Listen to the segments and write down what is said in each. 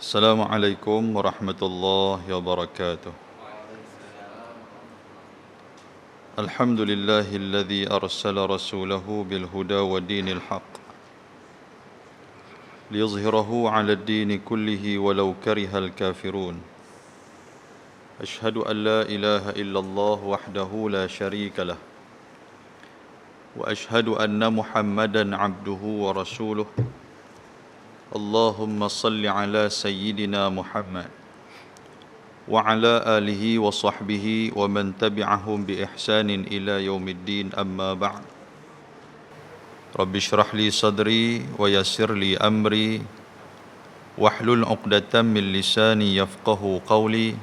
Assalamualaikum warahmatullahi wabarakatuh. Alhamdulillahilladzi arsala rasulahu bil huda wa dinil haqq liyuzhirahu 'ala ad-dini kullihi walau karihal kafirun. Ashhadu an la ilaha illallah wahdahu la syarika lah wa ashhadu anna Muhammadan 'abduhu wa rasuluh. Allahumma salli ala sayyidina Muhammad wa ala alihi wa sahbihi wa man tabi'ahum bi ihsanin ila yaumiddin, amma ba'd. Rabbi shrah li sadri wa yassir li amri wahlul 'uqdatam min lisani yafqahu qawli.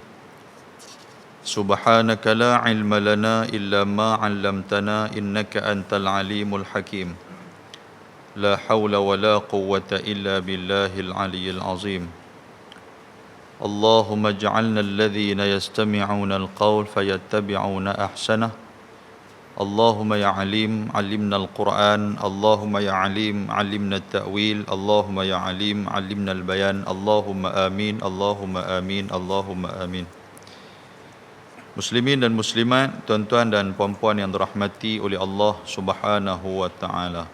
Subhanaka la ilma lana illa ma 'allamtana innaka antal alimul hakim. La hawla wa la quwwata illa billahil aliyyil azim. Allahumma ij'alna alladhina yastami'una al-qawl fayattabi'una ahsanah. Allahumma ya alim 'allimna al-Qur'an. Allahumma ya alim 'allimna at-ta'wil. Allahumma ya alim 'allimna al-bayan. Allahumma amin. Allahumma amin. Allahumma amin. Muslimin dan muslimat, tuan-tuan dan puan-puan yang dirahmati oleh Allah Subhanahu wa taala.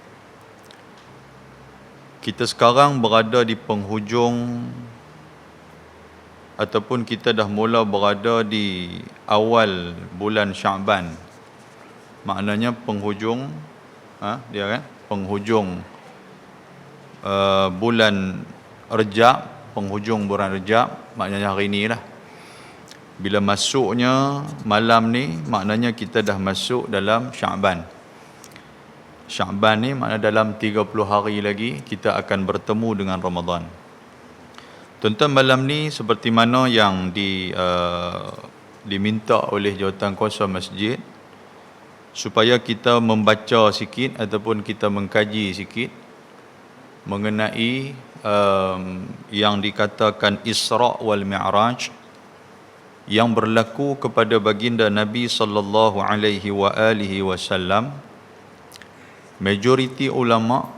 Kita sekarang berada di penghujung ataupun kita dah mula berada di awal bulan Syaban. Maknanya penghujung penghujung bulan Rejab, penghujung bulan Rejab, maknanya hari ni lah. Bila masuknya malam ni, maknanya kita dah masuk dalam Syaban. Syaban ni makna dalam 30 hari lagi kita akan bertemu dengan Ramadan. Tuan-tuan, malam ni seperti mana yang diminta oleh jawatankuasa masjid, supaya kita membaca sikit ataupun kita mengkaji sikit mengenai yang dikatakan Isra' wal Mi'raj yang berlaku kepada baginda Nabi sallallahu alaihi wasallam. Majoriti ulama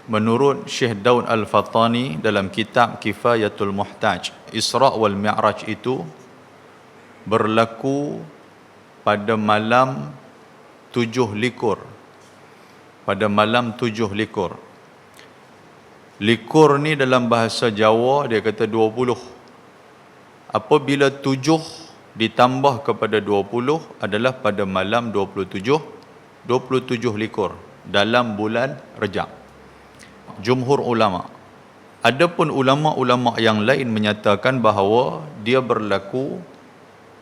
menurut Syekh Daud Al-Fatani dalam kitab Kifayatul Muhtaj, Isra' wal Mi'raj itu berlaku pada malam 7 likur. Pada malam 7 likur. Likur ni dalam bahasa Jawa dia kata 20. Apabila 7 ditambah kepada 20 adalah pada malam 27 likur dalam bulan Rejab. Jumhur ulama. Adapun ulama-ulama yang lain menyatakan bahawa dia berlaku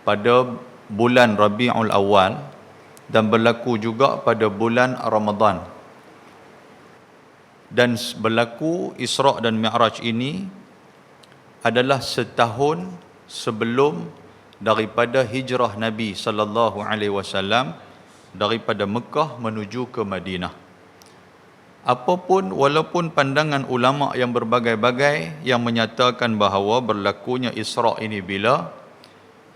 pada bulan Rabiul Awal dan berlaku juga pada bulan Ramadan. Dan berlaku Isra' dan Mi'raj ini adalah setahun sebelum daripada hijrah Nabi sallallahu alaihi wasallam daripada Mekah menuju ke Madinah. Apapun, walaupun pandangan ulama yang berbagai-bagai yang menyatakan bahawa berlakunya Isra' ini bila,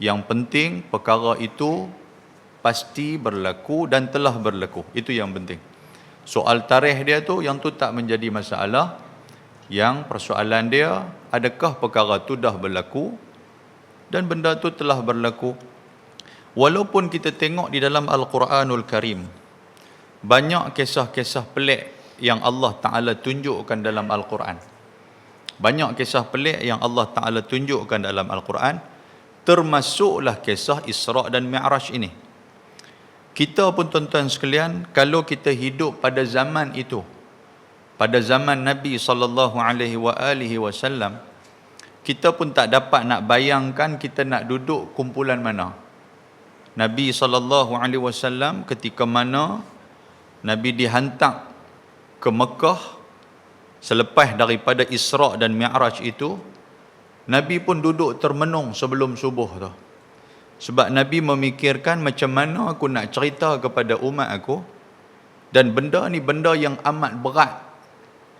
yang penting perkara itu pasti berlaku dan telah berlaku. Itu yang penting. Soal tarikh dia tu, yang tu tak menjadi masalah. Yang persoalan dia, adakah perkara tu dah berlaku dan benda tu telah berlaku. Walaupun kita tengok di dalam Al-Quranul Karim, banyak kisah-kisah pelik yang Allah Ta'ala tunjukkan dalam Al-Quran. Banyak kisah pelik yang Allah Ta'ala tunjukkan dalam Al-Quran, termasuklah kisah Isra' dan Mi'raj ini. Kita pun tuan-tuan sekalian, kalau kita hidup pada zaman itu, pada zaman Nabi SAW, kita pun tak dapat nak bayangkan kita nak duduk kumpulan mana. Nabi SAW ketika mana Nabi dihantar ke Mekah selepas daripada Isra' dan Mi'raj itu, Nabi pun duduk termenung sebelum subuh tu. Sebab Nabi memikirkan macam mana aku nak cerita kepada umat aku, dan benda ni benda yang amat berat.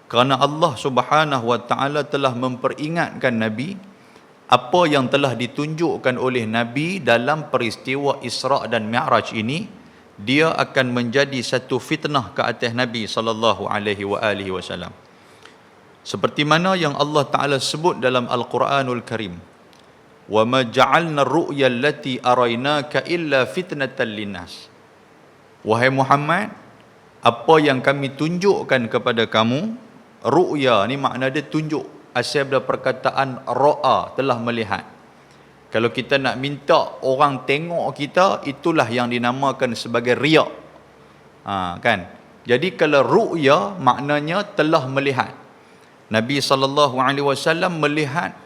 Kerana Allah Subhanahu wa taala telah memperingatkan Nabi apa yang telah ditunjukkan oleh Nabi dalam peristiwa Isra' dan Mi'raj ini, dia akan menjadi satu fitnah ke atas Nabi sallallahu alaihi wasallam. Seperti mana yang Allah Ta'ala sebut dalam Al-Quranul Karim, وَمَا جَعَلْنَا الرُّؤْيَا الَّتِي أَرَيْنَاكَ إِلَّا فِتْنَةً لِلنَّاسِ. Wahai Muhammad, apa yang kami tunjukkan kepada kamu, ru'ya ni makna dia tunjuk, asal dari perkataan ra'a, telah melihat. Kalau kita nak minta orang tengok kita, itulah yang dinamakan sebagai riya. Kan? Jadi kalau ru'ya maknanya telah melihat. Nabi SAW melihat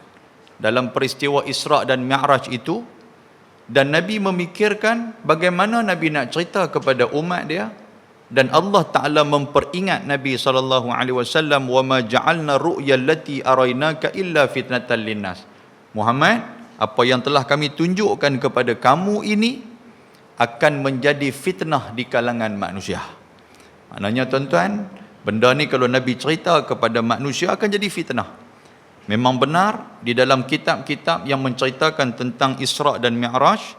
dalam peristiwa Isra' dan Mi'raj itu, dan Nabi memikirkan bagaimana Nabi nak cerita kepada umat dia, dan Allah Ta'ala memperingat Nabi SAW, وَمَا جَعَلْنَا رُؤْيَا الَّتِي أَرَيْنَاكَ إِلَّا فِتْنَةً لِلنَّاسِ. Muhammad, apa yang telah kami tunjukkan kepada kamu ini akan menjadi fitnah di kalangan manusia. Maknanya tuan-tuan, benda ni kalau Nabi cerita kepada manusia akan jadi fitnah. Memang benar, di dalam kitab-kitab yang menceritakan tentang Isra' dan Mi'raj,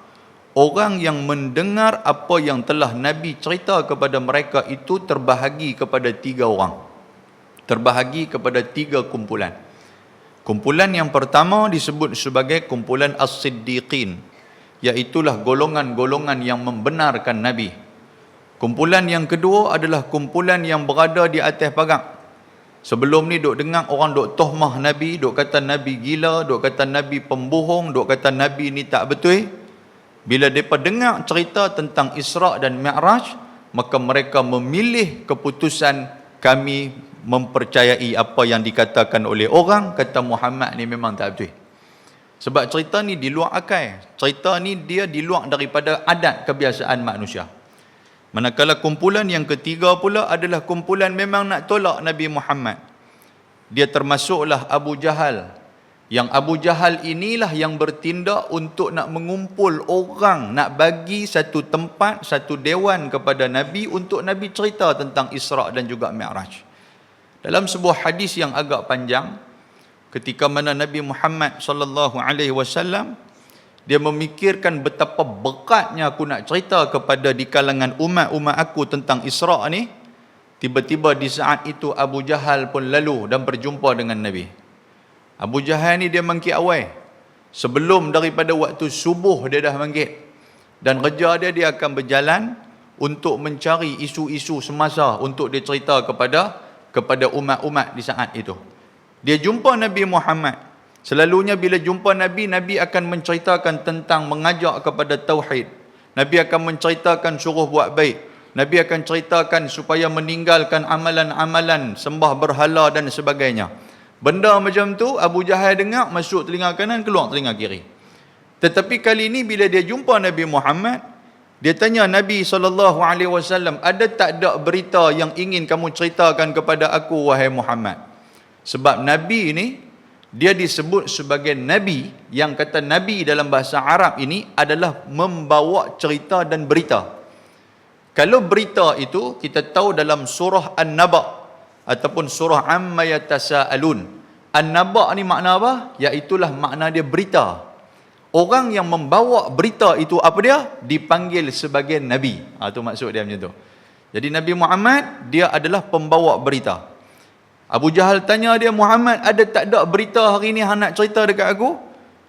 orang yang mendengar apa yang telah Nabi cerita kepada mereka itu terbahagi kepada 3 orang. Terbahagi kepada 3 kumpulan. Kumpulan yang pertama disebut sebagai kumpulan As-Siddiqin, iaitulah golongan-golongan yang membenarkan Nabi. Kumpulan yang kedua adalah kumpulan yang berada di atas pagang. Sebelum ni duk dengar orang duk tohmah Nabi, duk kata Nabi gila, duk kata Nabi pembohong, duk kata Nabi ni tak betul. Bila mereka dengar cerita tentang Isra' dan Mi'raj, maka mereka memilih keputusan, kami mempercayai apa yang dikatakan oleh orang, kata Muhammad ni memang tak betul. Sebab cerita ni di luar akal. Cerita ni dia di luar daripada adat kebiasaan manusia. Manakala kumpulan yang ketiga pula adalah kumpulan memang nak tolak Nabi Muhammad. Dia termasuklah Abu Jahal. Yang Abu Jahal inilah yang bertindak untuk nak mengumpul orang, nak bagi satu tempat, satu dewan kepada Nabi untuk Nabi cerita tentang Isra' dan juga Mi'raj. Dalam sebuah hadis yang agak panjang, ketika mana Nabi Muhammad SAW, dia memikirkan betapa beratnya aku nak cerita kepada di kalangan umat-umat aku tentang Isra' ni. Tiba-tiba di saat itu Abu Jahal pun lalu dan berjumpa dengan Nabi. Abu Jahal ni dia mangkit awal. Sebelum daripada waktu subuh dia dah mangkit. Dan kerja dia akan berjalan untuk mencari isu-isu semasa untuk dia cerita kepada umat-umat di saat itu. Dia jumpa Nabi Muhammad. Selalunya bila jumpa Nabi, Nabi akan menceritakan tentang mengajak kepada tauhid. Nabi akan menceritakan suruh buat baik. Nabi akan ceritakan supaya meninggalkan amalan-amalan sembah berhala dan sebagainya. Benda macam tu Abu Jahal dengar, masuk telinga kanan, keluar telinga kiri. Tetapi kali ini bila dia jumpa Nabi Muhammad, dia tanya Nabi SAW, ada tak ada berita yang ingin kamu ceritakan kepada aku, wahai Muhammad? Sebab Nabi ini, dia disebut sebagai Nabi, yang kata Nabi dalam bahasa Arab ini adalah membawa cerita dan berita. Kalau berita itu, kita tahu dalam surah An-Naba, ataupun surah Amma Yatasa'alun. An-Naba ni makna apa? Iaitulah makna dia berita. Orang yang membawa berita itu apa dia? Dipanggil sebagai Nabi. Itu maksud dia macam tu. Jadi Nabi Muhammad, dia adalah pembawa berita. Abu Jahal tanya dia, Muhammad, ada tak ada berita hari ni hang nak cerita dekat aku?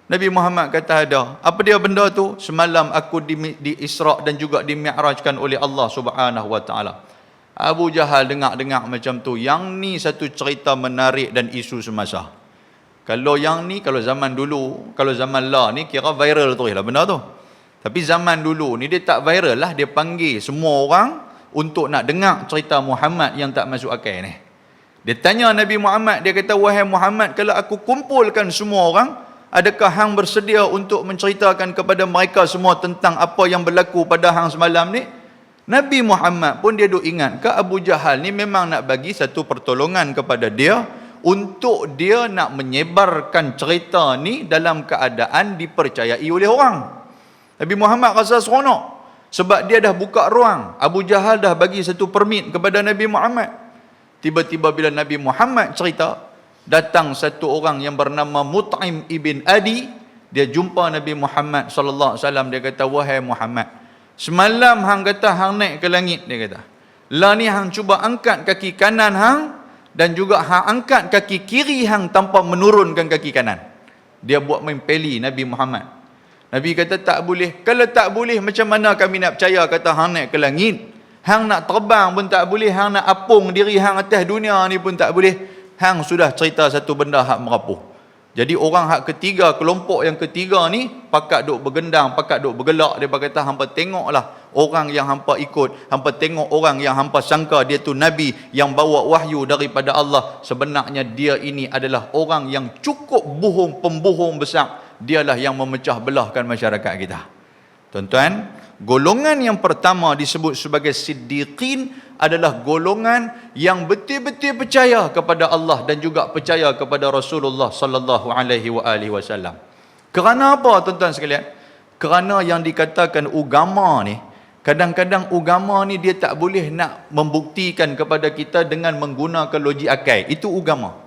Nabi Muhammad kata ada. Apa dia benda tu? Semalam aku di Isra' dan juga di Mi'rajkan oleh Allah Subhanahu Wa Taala. Abu Jahal dengar-dengar macam tu. Yang ni satu cerita menarik dan isu semasa. Kalau yang ni, kalau zaman dulu, kalau zaman lah ni kira viral terus lah benda tu. Tapi zaman dulu ni dia tak viral lah. Dia panggil semua orang untuk nak dengar cerita Muhammad yang tak masuk akal ni. Dia tanya Nabi Muhammad, dia kata, wahai Muhammad, kalau aku kumpulkan semua orang, adakah hang bersedia untuk menceritakan kepada mereka semua tentang apa yang berlaku pada hang semalam ni? Nabi Muhammad pun dia duk ingat ke Abu Jahal ni memang nak bagi satu pertolongan kepada dia untuk dia nak menyebarkan cerita ni dalam keadaan dipercayai oleh orang. Nabi Muhammad rasa seronok sebab dia dah buka ruang. Abu Jahal dah bagi satu permit kepada Nabi Muhammad. Tiba-tiba bila Nabi Muhammad cerita, datang satu orang yang bernama Mut'im ibn Adi. Dia jumpa Nabi Muhammad sallallahu alaihi wasallam. Dia kata, wahai Muhammad, semalam hang kata hang naik ke langit. Dia kata, lah ni hang cuba angkat kaki kanan hang, dan juga hang angkat kaki kiri hang tanpa menurunkan kaki kanan. Dia buat main peli Nabi Muhammad. Nabi kata tak boleh. Kalau tak boleh, macam mana kami nak percaya kata hang naik ke langit? Hang nak terbang pun tak boleh, hang nak apung diri hang atas dunia ni pun tak boleh. Hang sudah cerita satu benda hak merapuh. Jadi orang hak ketiga, kelompok yang ketiga ni, pakat duk bergendang, pakat duk bergelak. Dia kata, hampa tengoklah orang yang hampa ikut, hampa tengok orang yang hampa sangka dia tu Nabi yang bawa wahyu daripada Allah. Sebenarnya dia ini adalah orang yang cukup bohong, pembohong besar. Dialah yang memecah belahkan masyarakat kita. Tuan-tuan, golongan yang pertama disebut sebagai siddiqin adalah golongan yang betul-betul percaya kepada Allah dan juga percaya kepada Rasulullah sallallahu alaihi wasallam. Kerana apa tuan-tuan sekalian? Kerana yang dikatakan agama ni, kadang-kadang agama ni dia tak boleh nak membuktikan kepada kita dengan menggunakan logik akal. Itu agama.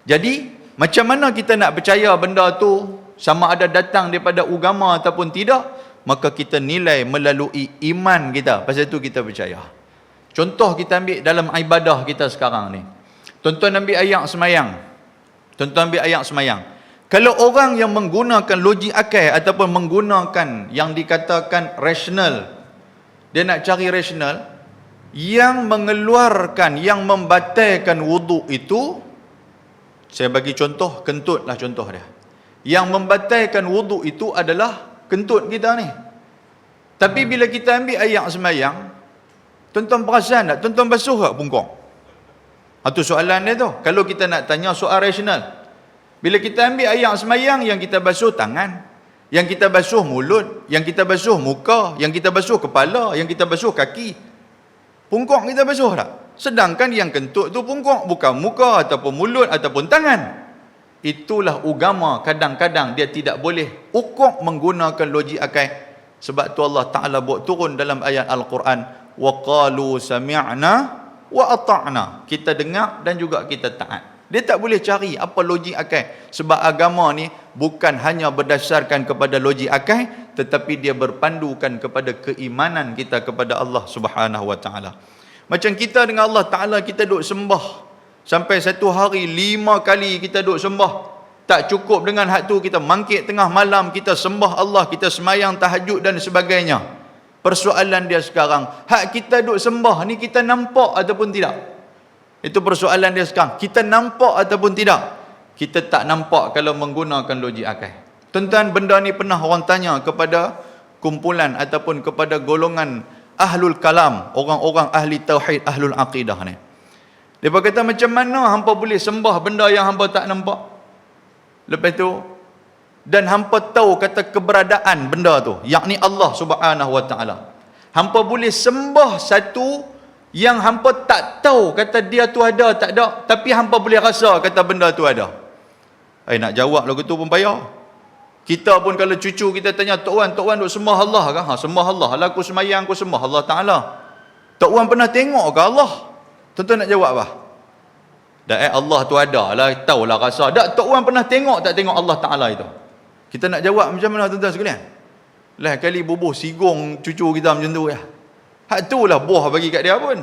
Jadi, macam mana kita nak percaya benda tu sama ada datang daripada agama ataupun tidak? Maka kita nilai melalui iman kita. Pasal itu kita percaya. Contoh kita ambil dalam ibadah kita sekarang ni. Tuan-tuan ambil ayat semayang. Tuan-tuan ambil ayat semayang. Kalau orang yang menggunakan logik akal ataupun menggunakan yang dikatakan rasional, dia nak cari rasional, yang mengeluarkan, yang membatalkan wuduk itu, saya bagi contoh, kentutlah contoh dia. Yang membatalkan wuduk itu adalah kentut kita ni. Tapi bila kita ambil ayat semayang, tuan-tuan perasan tak? Tuan-tuan basuh tak pungkong? Itu soalan dia tu. Kalau kita nak tanya soal rasional. Bila kita ambil ayat semayang, yang kita basuh tangan, yang kita basuh mulut, yang kita basuh muka, yang kita basuh kepala, yang kita basuh kaki. Pungkong kita basuh tak? Sedangkan yang kentut tu pungkong, bukan muka ataupun mulut ataupun tangan. Itulah agama, kadang-kadang dia tidak boleh ukur menggunakan logik akal. Sebab tu Allah Ta'ala buat turun dalam ayat Al-Quran, وَقَالُوا سَمِعْنَا وَأَطَعْنَا. Kita dengar dan juga kita taat. Dia tak boleh cari apa logik akal. Sebab agama ni bukan hanya berdasarkan kepada logik akal, tetapi dia berpandukan kepada keimanan kita kepada Allah Subhanahu Wa Ta'ala. Macam kita dengan Allah Ta'ala, kita duk sembah. Sampai satu hari 5 kali kita duk sembah. Tak cukup dengan hak tu, kita mangkit tengah malam, kita sembah Allah, kita semayang tahajud dan sebagainya. Persoalan dia sekarang, hak kita duk sembah ni kita nampak ataupun tidak? Itu persoalan dia sekarang. Kita nampak ataupun tidak? Kita tak nampak kalau menggunakan logik akal. Tuan-tuan, benda ni pernah orang tanya kepada kumpulan ataupun kepada golongan ahlul kalam, orang-orang ahli tauhid, ahlul aqidah ni. Dia kata, macam mana hampa boleh sembah benda yang hampa tak nampak? Lepas tu, dan hampa tahu kata keberadaan benda tu, yakni Allah Subhanahu Wa Ta'ala. Hampa boleh sembah satu yang hampa tak tahu kata dia tu ada tak ada, tapi hampa boleh rasa kata benda tu ada. Nak jawab lagu tu pun payah. Kita pun kalau cucu kita tanya, Tok Wan duk sembah Allah ke? Sembah Allah. Alah, aku semayang, aku sembah Allah Ta'ala. Tok Wan pernah tengok ke Allah? Tuan-tuan nak jawab apa? Allah tu ada lah, tahulah rasa. Tok Wan pernah tengok tak tengok Allah Ta'ala itu? Kita nak jawab macam mana tuan-tuan sekalian? Lah kali bubuh sigong cucu kita macam tu ya. Hak tu lah buah bagi kat dia pun.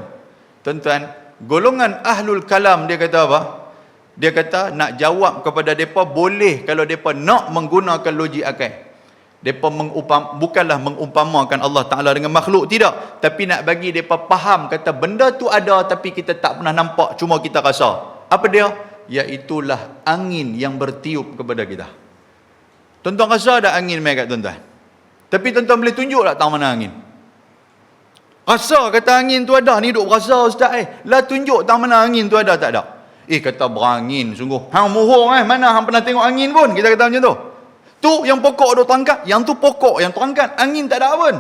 Tuan-tuan, golongan ahlul kalam dia kata apa? Dia kata nak jawab kepada mereka boleh kalau mereka nak menggunakan logik akal. Mereka bukanlah mengumpamakan Allah Ta'ala dengan makhluk, tidak. Tapi nak bagi mereka faham kata benda tu ada tapi kita tak pernah nampak, cuma kita rasa. Apa dia? Iaitulah angin yang bertiup kepada kita. Tuan-tuan rasa ada angin mai kat tuan-tuan? Tapi tuan-tuan boleh tunjuk tak tang mana angin? Rasa kata angin tu ada, ni duk rasa ustaz lah tunjuk tang mana angin tu ada tak ada? Kata berangin sungguh. Hang mohong mana hang pernah tengok angin pun, kita kata macam tu. Tu yang pokok duk terangkat, yang tu pokok yang terangkat, angin tak ada pun.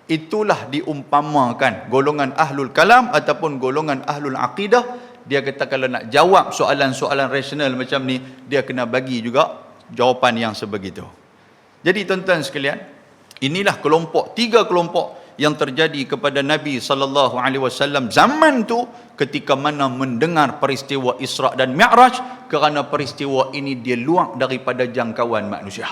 Itulah diumpamakan golongan ahlul kalam ataupun golongan ahlul aqidah. Dia kata kalau nak jawab soalan-soalan rasional macam ni, dia kena bagi juga jawapan yang sebegitu. Jadi tuan-tuan sekalian, inilah tiga kelompok yang terjadi kepada Nabi sallallahu alaihi wasallam zaman tu ketika mana mendengar peristiwa Isra dan Mi'raj, kerana peristiwa ini dia luar daripada jangkauan manusia.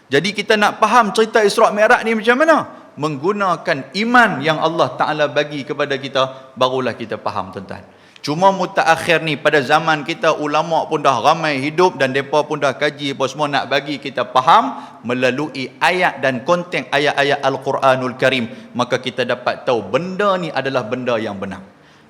Jadi kita nak faham cerita Isra Mi'raj ni macam mana? Menggunakan iman yang Allah Ta'ala bagi kepada kita, barulah kita faham tuan-tuan. Cuma mutaakhir ni pada zaman kita ulama pun dah ramai hidup dan depa pun dah kaji apa semua nak bagi kita faham melalui ayat dan konteks ayat-ayat Al-Quranul Karim, maka kita dapat tahu benda ni adalah benda yang benar.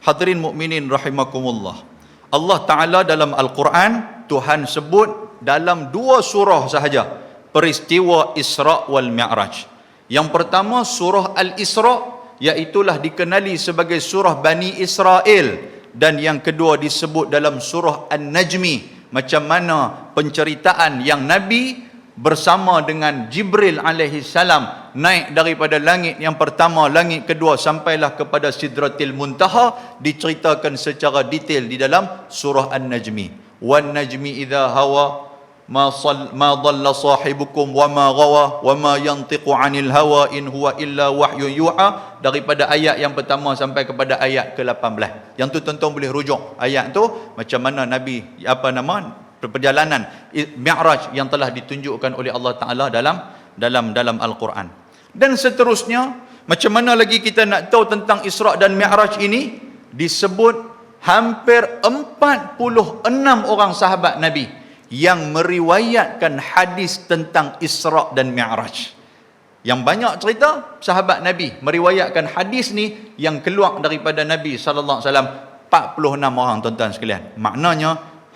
Hadirin mukminin rahimakumullah. Allah Taala dalam Al-Quran Tuhan sebut dalam 2 surah sahaja peristiwa Isra wal Mi'raj. Yang pertama surah Al-Isra, iaitulah dikenali sebagai surah Bani Israel, dan yang kedua disebut dalam surah An-Najmi, macam mana penceritaan yang Nabi bersama dengan Jibril alaihi salam naik daripada langit yang pertama, langit kedua, sampailah kepada Sidratil Muntaha, diceritakan secara detail di dalam surah An-Najmi. Wan najmi idza hawa ma dhalla sahibukum wa ma ghawa wa ma yantiqu 'anil hawa in huwa illa wahyun yuha, daripada ayat yang pertama sampai kepada ayat ke-18. Yang tu tuan-tuan boleh rujuk ayat tu macam mana Nabi perjalanan Mi'raj yang telah ditunjukkan oleh Allah Taala dalam Al-Quran. Dan seterusnya, macam mana lagi kita nak tahu tentang Isra dan Mi'raj ini? Disebut hampir 46 orang sahabat Nabi yang meriwayatkan hadis tentang Isra dan Mi'raj. Yang banyak cerita sahabat Nabi meriwayatkan hadis ni yang keluar daripada Nabi sallallahu alaihi wasallam 46 orang, tuan-tuan sekalian. Maknanya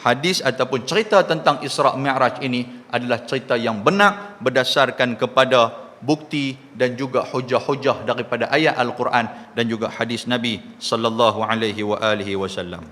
hadis ataupun cerita tentang Isra Mi'raj ini adalah cerita yang benar berdasarkan kepada bukti dan juga hujah-hujah daripada ayat Al-Quran dan juga hadis Nabi sallallahu alaihi wasallam.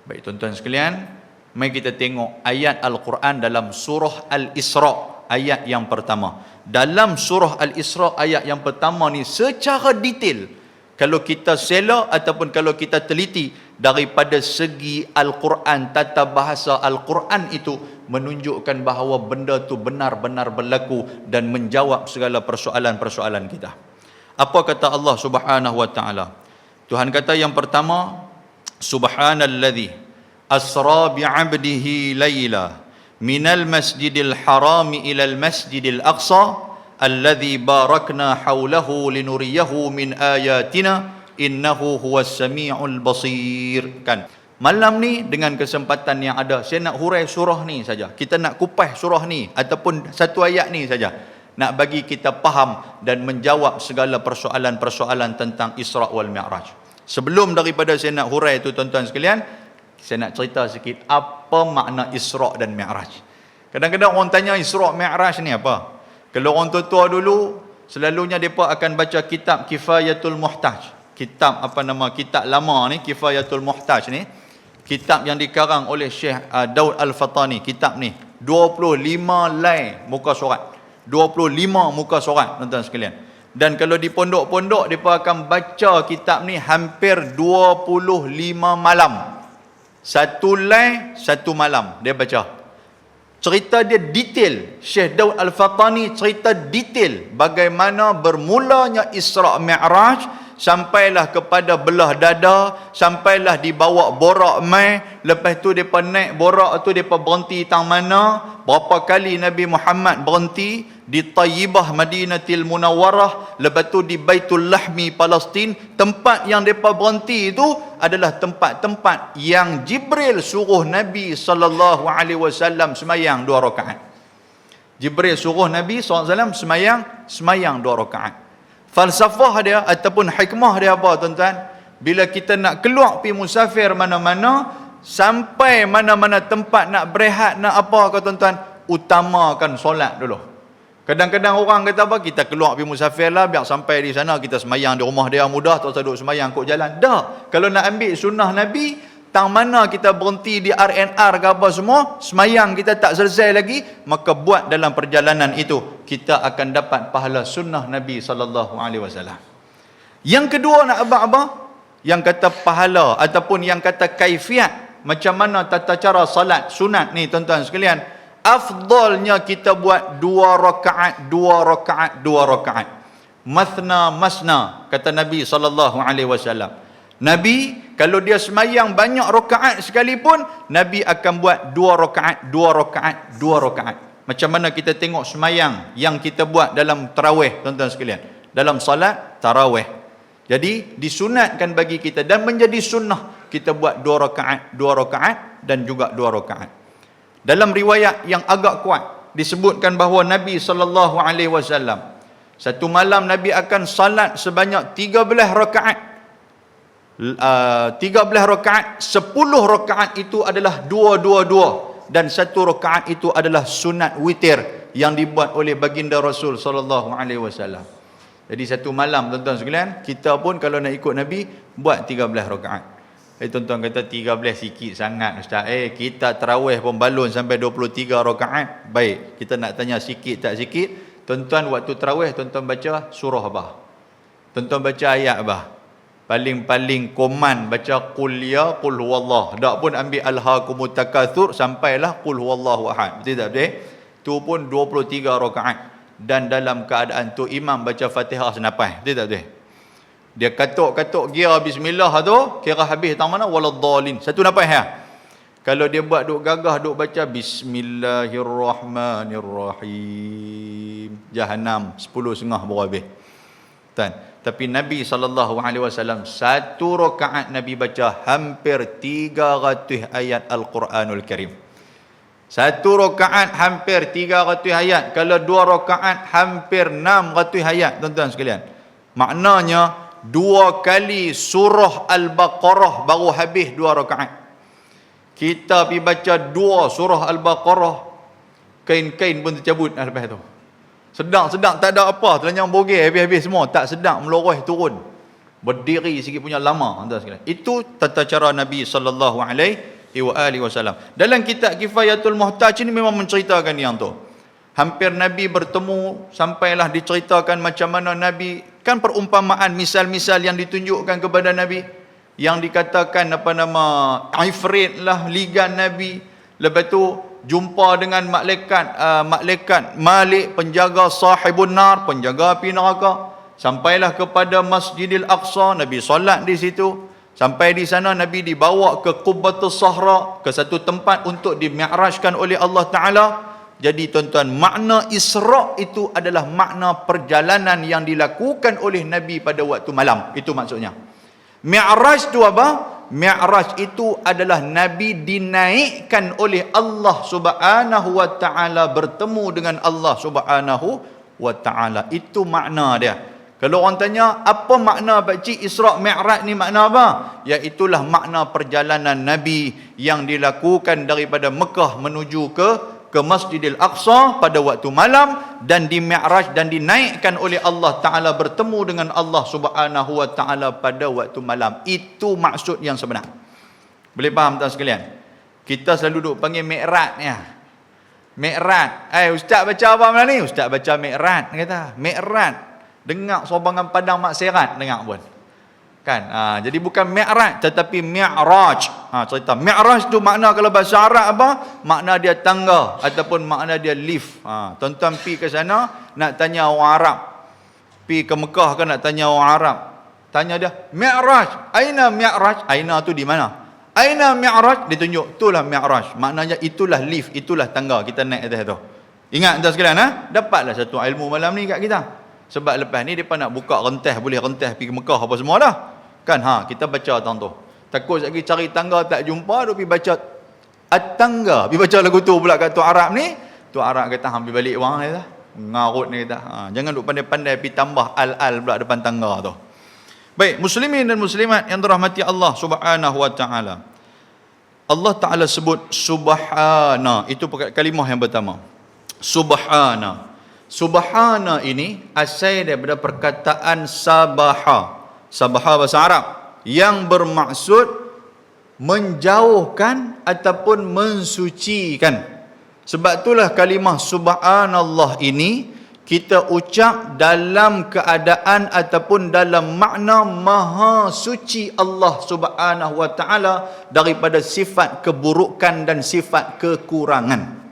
Baik tuan-tuan sekalian, mari kita tengok ayat Al-Quran dalam surah Al-Isra, ayat yang pertama. Dalam surah Al-Isra ayat yang pertama ni secara detail, kalau kita sela ataupun kalau kita teliti daripada segi Al-Quran, tata bahasa Al-Quran itu menunjukkan bahawa benda tu benar-benar berlaku dan menjawab segala persoalan-persoalan kita. Apa kata Allah Subhanahu wa taala? Tuhan kata yang pertama, subhanalladzi asra bi'abdihi layla minal masjidil harami ilal masjidil aqsa alladhi barakna hawlahu linuriyahu min ayatina innahu huwas sami'ul basir. Kan, malam ni dengan kesempatan yang ada, saya nak hurai surah ni saja. Kita nak kupas surah ni ataupun satu ayat ni saja, nak bagi kita faham dan menjawab segala persoalan-persoalan tentang Isra wal Mi'raj. Sebelum daripada saya nak hurai itu tuan-tuan sekalian, saya nak cerita sikit apa makna Isra dan Mi'raj. Kadang-kadang orang tanya Isra Mi'raj ni apa? Kalau orang tua-tua dulu, selalunya mereka akan baca kitab Kifayatul Muhtaj. Kitab kitab lama ni, Kifayatul Muhtaj ni, kitab yang dikarang oleh Syekh Daud Al-Fatani. Kitab ni 25 lai muka surat. 25 muka surat tuan-tuan sekalian. Dan kalau di pondok-pondok, mereka akan baca kitab ni hampir 25 malam. Satu lai, satu malam dia baca. Cerita dia detail. Syekh Daud Al-Fatani cerita detail bagaimana bermulanya Isra Mi'raj, sampailah kepada belah dada, sampailah dibawa borak mai, lepas tu depa naik borak tu depa berhenti tang mana, berapa kali Nabi Muhammad berhenti di Tayyibah Madinatil Munawwarah, lepas tu di Baitul Lahmi Palestin. Tempat yang depa berhenti itu adalah tempat-tempat yang Jibril suruh Nabi sallallahu alaihi wasallam sembahyang 2 rakaat. Jibril suruh Nabi sallallahu alaihi wasallam sembahyang 2 rakaat. Falsafah dia ataupun hikmah dia apa tuan-tuan? Bila kita nak keluar pergi musafir mana-mana, sampai mana-mana tempat nak berehat, nak apa kau tuan-tuan, utamakan solat dulu. Kadang-kadang orang kata apa, kita keluar pergi musafir lah, biar sampai di sana kita semayang di rumah dia mudah, tak usah duduk semayang kok jalan. Dah, kalau nak ambil sunnah Nabi, tang mana kita berhenti di RNR ke apa semua, semayang kita tak selesai lagi, maka buat dalam perjalanan itu, kita akan dapat pahala sunnah Nabi sallallahu alaihi wasallam. Yang kedua nak abang-abang, yang kata pahala ataupun yang kata kaifiat, macam mana tata cara salat sunat ni tuan-tuan sekalian, afdalnya kita buat 2 rakaat, 2 rakaat, 2 rakaat. Mathna masna, kata Nabi sallallahu alaihi wasallam. Nabi kalau dia semayang banyak rakaat sekalipun, Nabi akan buat 2 rakaat, 2 rakaat, 2 rakaat. Macam mana kita tengok semayang yang kita buat dalam tarawih tuan-tuan sekalian. Dalam salat tarawih, Jadi disunatkan bagi kita dan menjadi sunnah kita buat 2 rakaat dan juga 2 rakaat. Dalam riwayat yang agak kuat disebutkan bahawa Nabi sallallahu alaihi wasallam satu malam Nabi akan salat sebanyak 13 rakaat. 13 rakaat, 10 rakaat itu adalah 2 dan 1 rakaat itu adalah sunat witir yang dibuat oleh baginda Rasul sallallahu alaihi wasallam. Jadi satu malam tuan-tuan sekalian, kita pun kalau nak ikut Nabi buat 13 rakaat. Tuan-tuan kata 13 sikit sangat ustaz. Kita tarawih pun balun sampai 23 rakaat. Baik, kita nak tanya sikit tak sikit. Tuan-tuan waktu tarawih tuan-tuan baca surah apa? Tuan-tuan baca ayat apa? Paling-paling koman baca qul ya qul huwallah. Tak pun ambil alhaakumut takatsur sampailah qul huwallahu ahad. Betul tak betul? Tu pun 23 rakaat. Dan dalam keadaan tu imam baca Fatihah senapai. Betul tak betul? Dia katuk-katuk gear bismillah tu kira habis tang mana waladdallin. Satu napas ya. Kalau dia buat duk gagah duk baca bismillahirrahmanirrahim, Jahannam 10.5 baru habis. Tapi Nabi SAW satu rakaat Nabi baca hampir 300 ayat Al-Quranul Karim. Satu rakaat hampir 300 ayat. Kalau 2 rakaat hampir 600 ayat tuan-tuan sekalian. Maknanya 2 kali surah Al-Baqarah baru habis 2 rakaat. Kita pergi baca 2 surah Al-Baqarah, kain-kain pun tercabut lepas tu. Sedang tak ada apa, telanjang bogel habis-habis semua, tak sedang meloreh turun. Berdiri sikit punya lama tuan sekalian. Itu tata cara Nabi sallallahu alaihi wasallam. Dalam kitab Kifayatul Muhtaj ini memang menceritakan yang tu. Hampir Nabi bertemu sampailah diceritakan macam mana Nabi, kan perumpamaan misal-misal yang ditunjukkan kepada Nabi. Yang dikatakan Ifrit lah ligan Nabi. Lepas tu jumpa dengan malaikat Malik, penjaga sahibun nar, penjaga api neraka. Sampailah kepada Masjidil Aqsa, Nabi solat di situ. Sampai di sana Nabi dibawa ke Qubbatus Sahra, ke satu tempat untuk dimi'rajkan oleh Allah Ta'ala. Jadi tuan-tuan, makna Isra' itu adalah makna perjalanan yang dilakukan oleh Nabi pada waktu malam. Itu maksudnya. Mi'raj itu apa? Mi'raj itu adalah Nabi dinaikkan oleh Allah Subhanahu wa Ta'ala, bertemu dengan Allah Subhanahu wa Ta'ala. Itu makna dia. Kalau orang tanya apa makna pakcik Isra' Mi'raj ni makna apa? Iaitulah makna perjalanan Nabi yang dilakukan daripada Mekah menuju ke Masjidil Aqsa pada waktu malam dan di Mi'raj dan dinaikkan oleh Allah Ta'ala, bertemu dengan Allah Subhanahu wa Ta'ala pada waktu malam. Itu maksud yang sebenar. Boleh faham tuan sekalian? Kita selalu duk panggil Mi'raj ni. Mi'raj. Ustaz baca apa malam ni? Ustaz baca Mi'raj. Kata Mi'raj. Dengar sobangan Padang Mak Serat dengar pun. Kan? Jadi bukan Mi'raj tetapi Mi'raj. Cerita Mi'raj tu makna kalau bahasa Arab apa? Makna dia tangga ataupun makna dia lift. Tuan-tuan pi ke sana nak tanya orang Arab. Pi ke Mekah kan nak tanya orang Arab. Tanya dia, Mi'raj, aina Mi'raj? Aina tu di mana? Aina Mi'raj? Dia tunjuk, itulah Mi'raj. Maknanya itulah lift, itulah tangga kita naik atas tu. Ingat tuan sekalian, dapatlah satu ilmu malam ni kat kita. Sebab lepas ni depa nak buka rentas, boleh rentas pergi ke Mekah apa semua dah. Kan kita baca tang tu. Takut lagi cari tangga tak jumpa, dia pergi baca at-tangga. Pergi baca lagu tu pula kat tu Arab ni. Tu Arab kata hampir balik wang ni dah. Ngarut ni kata. Jangan duk pandai-pandai pergi tambah al-al pula depan tangga tu. Baik, muslimin dan muslimat yang dirahmati Allah Subhanahu wa Ta'ala. Allah Ta'ala sebut subhana. Itu kalimah yang pertama. Subhana. Subhana ini asal daripada perkataan sabaha. Sabaha bahasa Arab yang bermaksud menjauhkan ataupun mensucikan. Sebab itulah kalimah subhanallah ini kita ucap dalam keadaan ataupun dalam makna maha suci Allah Subhanahu wa Ta'ala daripada sifat keburukan dan sifat kekurangan.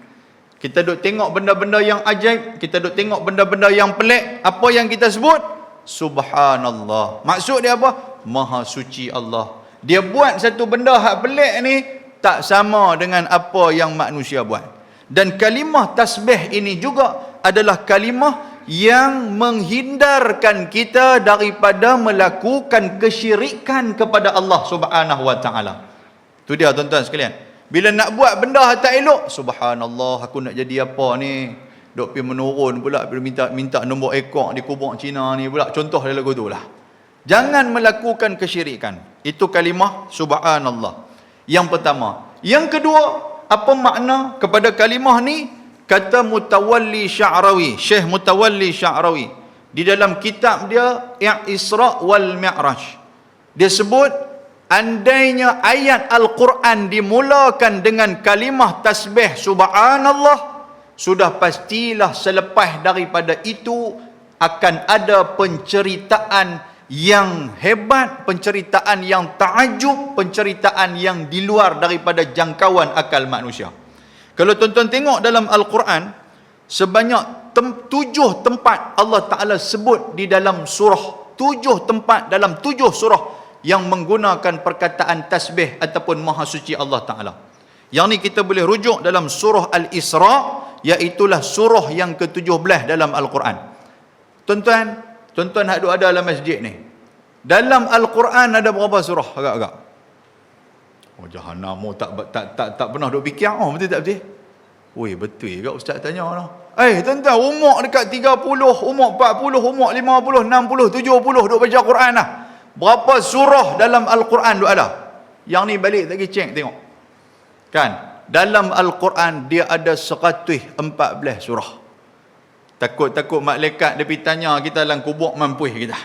Kita duk tengok benda-benda yang ajaib, kita duk tengok benda-benda yang pelik, apa yang kita sebut? Subhanallah. Maksud dia apa? Maha suci Allah. Dia buat satu benda hak pelik ni tak sama dengan apa yang manusia buat. Dan kalimah tasbih ini juga adalah kalimah yang menghindarkan kita daripada melakukan kesyirikan kepada Allah Subhanahu wa taala. Tu dia tuan-tuan sekalian. Bila nak buat benda tak elok, subhanallah, aku nak jadi apa ni? Dok pergi menurun pula, minta nombor ekor di kubur Cina ni pula. Contoh dia lagu tu lah. Jangan melakukan kesyirikan. Itu kalimah subhanallah. Yang pertama. Yang kedua, apa makna kepada kalimah ni? Kata Mutawalli Sya'rawi, Syekh Mutawalli Sya'rawi, di dalam kitab dia Isra wal Mi'raj, dia sebut, andainya ayat Al-Quran dimulakan dengan kalimah tasbih subhanallah, sudah pastilah selepas daripada itu akan ada penceritaan yang hebat, penceritaan yang ta'ajub, penceritaan yang di luar daripada jangkauan akal manusia. Kalau tuan-tuan tengok dalam Al-Quran, sebanyak 7 tempat Allah Ta'ala sebut di dalam surah, 7 tempat dalam 7 surah yang menggunakan perkataan tasbih ataupun maha suci Allah Ta'ala. Yang ni kita boleh rujuk dalam surah Al-Isra, iaitulah surah yang ke-17 dalam Al-Quran. Tuan-tuan ada dalam masjid ni, dalam Al-Quran ada berapa surah agak-agak? Oh, Jahannam, tak pernah duk fikir. Oh, betul tak betul? Oi, betul juga ustaz tanya lah. Tuan-tuan, umur dekat 30, umur 40, umur 50, 60, 70 duk baca Quran lah. Berapa surah dalam Al-Quran duk ada? Yang ni balik lagi cek tengok. Kan? Dalam Al-Quran dia ada 114 surah. Takut-takut malaikat dia pergi tanya kita dalam kubur mampus kita.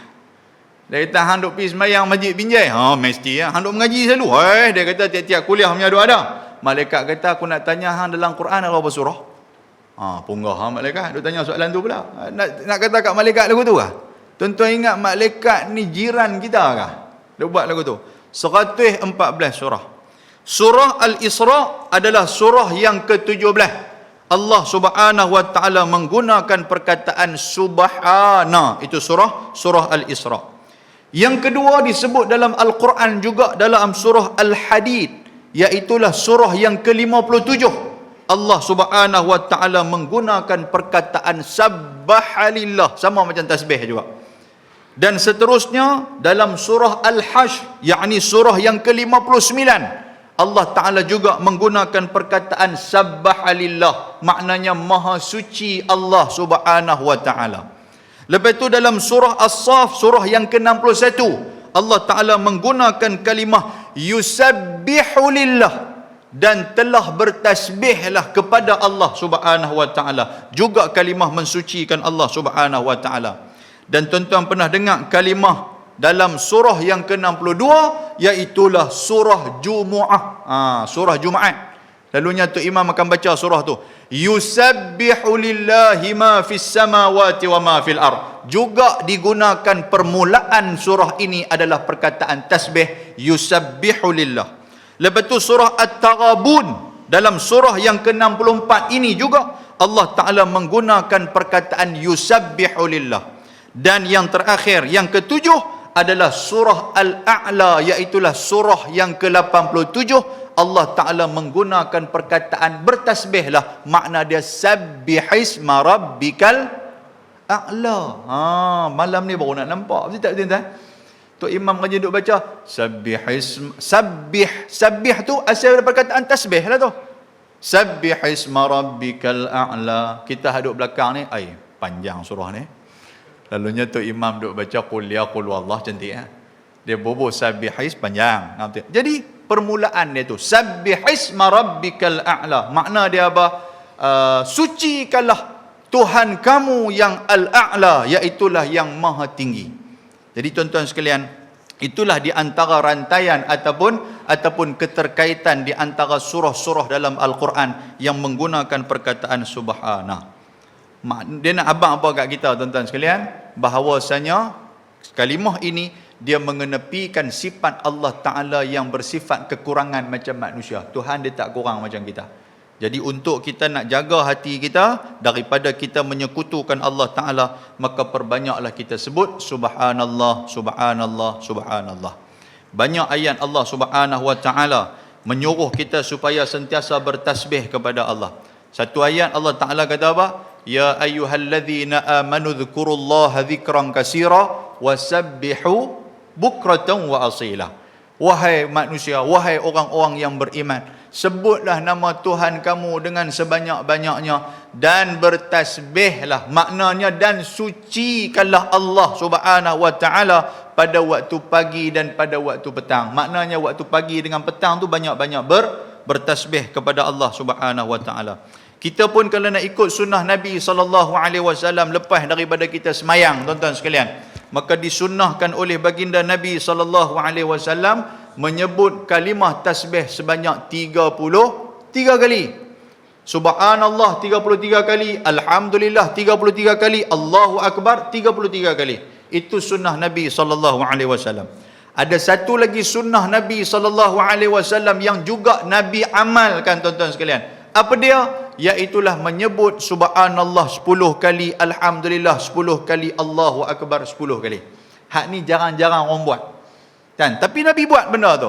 Dia kata, hang duk pergi semayang masjid Binjai? Mesti ya. Hang duk mengaji selalu? Dia kata tiap-tiap kuliah punya duk ada. Malaikat kata, aku nak tanya hang dalam Quran ada berapa surah? Punggah malaikat duk tanya soalan tu pula. Nak kata kat malaikat lagu tu kah? Tuan-tuan ingat malaikat ni jiran kita kah? Dia buat lagu tu. 114 surah. Surah Al-Isra adalah surah yang ke-17. Allah Subhanahu wa taala menggunakan perkataan subhana. Itu surah Al-Isra. Yang kedua disebut dalam Al-Quran juga dalam surah Al-Hadid, iaitulah surah yang ke-57. Allah Subhanahu wa taala menggunakan perkataan sabbahalillah, sama macam tasbih juga. Dan seterusnya dalam surah Al-Hashr, yakni surah yang ke-59, Allah Ta'ala juga menggunakan perkataan sabbahalillah, maknanya maha suci Allah Subhanahu wa ta'ala. Lepas itu dalam surah As-Saf, surah yang ke-61, Allah Ta'ala menggunakan kalimah yusabbihu lillah, dan telah bertasbihlah kepada Allah Subhanahu wa ta'ala, juga kalimah mensucikan Allah Subhanahu wa ta'ala. Dan tuan-tuan pernah dengar kalimah dalam surah yang ke-62, iaitulah surah Jumu'ah. Surah Jumaat. Lalunya tu imam akan baca surah tu, yusabbihu lillahi ma fis samawati wa ma fil ard. Juga digunakan permulaan surah ini adalah perkataan tasbih, yusabbihu lillah. Lepas tu surah At-Taghabun, dalam surah yang ke-64 ini juga Allah Ta'ala menggunakan perkataan yusabbihu lillah. Dan yang terakhir, yang ke-7 adalah surah Al-A'la, iaitulah surah yang ke-87. Allah Ta'ala menggunakan perkataan bertasbihlah, makna dia sabbihisma rabbikal a'la. Malam ni baru nak nampak, betul tak tuan-tuan? Tu imam kaji duk baca sabbih tu asal perkataan tasbih lah tu. Sabbihisma rabbikal a'la. Kita haduk belakang ni, panjang surah ni. Lalunya tu imam duk baca qul ya qul wallah, cantik dia bobo sabbihis panjang. Jadi permulaan dia tu sabbihisma rabbikal a'la, makna dia apa? Sucikanlah Tuhan kamu yang al-a'la, iaitulah yang maha tinggi. Jadi tuan-tuan sekalian, itulah di antara rantaian ataupun keterkaitan di antara surah-surah dalam Al-Quran yang menggunakan perkataan subhana. Dia nak abang apa kat kita tuan-tuan sekalian? Bahawasanya kalimah ini dia mengenepikan sifat Allah Ta'ala yang bersifat kekurangan macam manusia. Tuhan dia tak kurang macam kita. Jadi untuk kita nak jaga hati kita daripada kita menyekutukan Allah Ta'ala, maka perbanyaklah kita sebut subhanallah, subhanallah, subhanallah. Banyak ayat Allah Subhanahu wa Ta'ala menyuruh kita supaya sentiasa bertasbih kepada Allah. Satu ayat Allah Ta'ala kata apa? ya ayyuhalladzina amanu dzkurullaha dzikran katsira wasabbihu bukratan wa asila. Wahai manusia, wahai orang-orang yang beriman, sebutlah nama Tuhan kamu dengan sebanyak-banyaknya dan bertasbihlah, maknanya dan sucikanlah Allah Subhanahu wa taala pada waktu pagi dan pada waktu petang. Maknanya waktu pagi dengan petang tu banyak-banyak bertasbih kepada Allah Subhanahu wa taala. Kita pun kalau nak ikut sunnah Nabi SAW lepas daripada kita semayang, tuan-tuan sekalian, maka disunnahkan oleh baginda Nabi SAW menyebut kalimah tasbih sebanyak 33 kali. Subhanallah 33 kali, Alhamdulillah 33 kali, Allahu Akbar 33 kali. Itu sunnah Nabi SAW. Ada satu lagi sunnah Nabi SAW yang juga Nabi amalkan, tuan-tuan sekalian. Apa dia? Iaitulah menyebut subhanallah 10 kali, alhamdulillah 10 kali, Allahu Akbar 10 kali. Hak ni jarang-jarang orang buat. Kan? Tapi Nabi buat benda tu.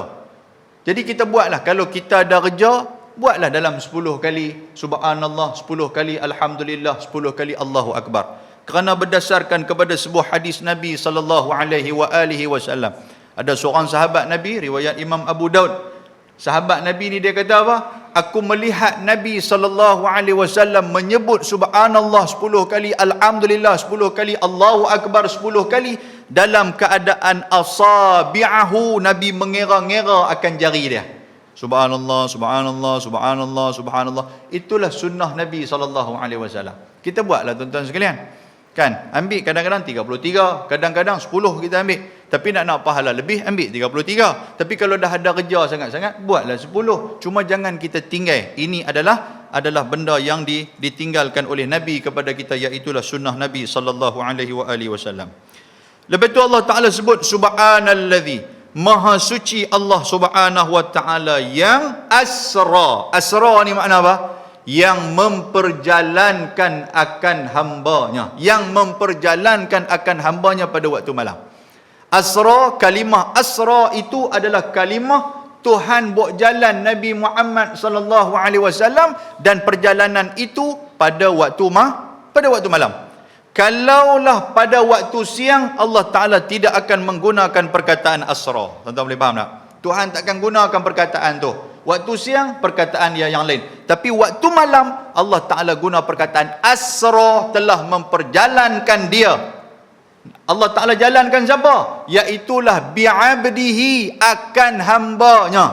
Jadi kita buatlah. Kalau kita ada kerja, buatlah dalam 10 kali subhanallah, 10 kali alhamdulillah, 10 kali Allahu Akbar. Kerana berdasarkan kepada sebuah hadis Nabi SAW. Ada seorang sahabat Nabi, riwayat Imam Abu Daud. Sahabat Nabi ni dia kata apa? Aku melihat Nabi SAW menyebut subhanallah 10 kali, alhamdulillah 10 kali, Allahu Akbar 10 kali dalam keadaan asabi'ahu, Nabi mengira-ngira akan jari dia. Subhanallah, subhanallah, subhanallah, subhanallah. Itulah sunnah Nabi SAW. Kita buatlah, tuan-tuan sekalian. Kan? Ambil kadang-kadang 33, kadang-kadang 10 kita ambil. Tapi nak pahala lebih, ambil 33. Tapi kalau dah ada kerja sangat-sangat, buatlah 10. Cuma jangan kita tinggal. Ini adalah benda yang ditinggalkan oleh Nabi kepada kita, iaitulah sunnah Nabi SAW. Lepas tu Allah Ta'ala sebut subhanalladzi, maha suci Allah Subhanahu wa Ta'ala yang asra. Asra ni makna apa? Yang memperjalankan akan hambanya, yang memperjalankan akan hambanya pada waktu malam. Asra, kalimah asra itu adalah kalimah Tuhan buat jalan Nabi Muhammad SAW, dan perjalanan itu pada waktu malam. Kalaulah pada waktu siang, Allah Ta'ala tidak akan menggunakan perkataan asra. Tuan-tuan boleh faham tak? Tuhan takkan gunakan perkataan tu. Waktu siang, perkataan dia yang lain. Tapi waktu malam, Allah Ta'ala guna perkataan asra, telah memperjalankan dia. Allah Ta'ala jalankan siapa? Iaitulah bi'abdihi, akan hambanya.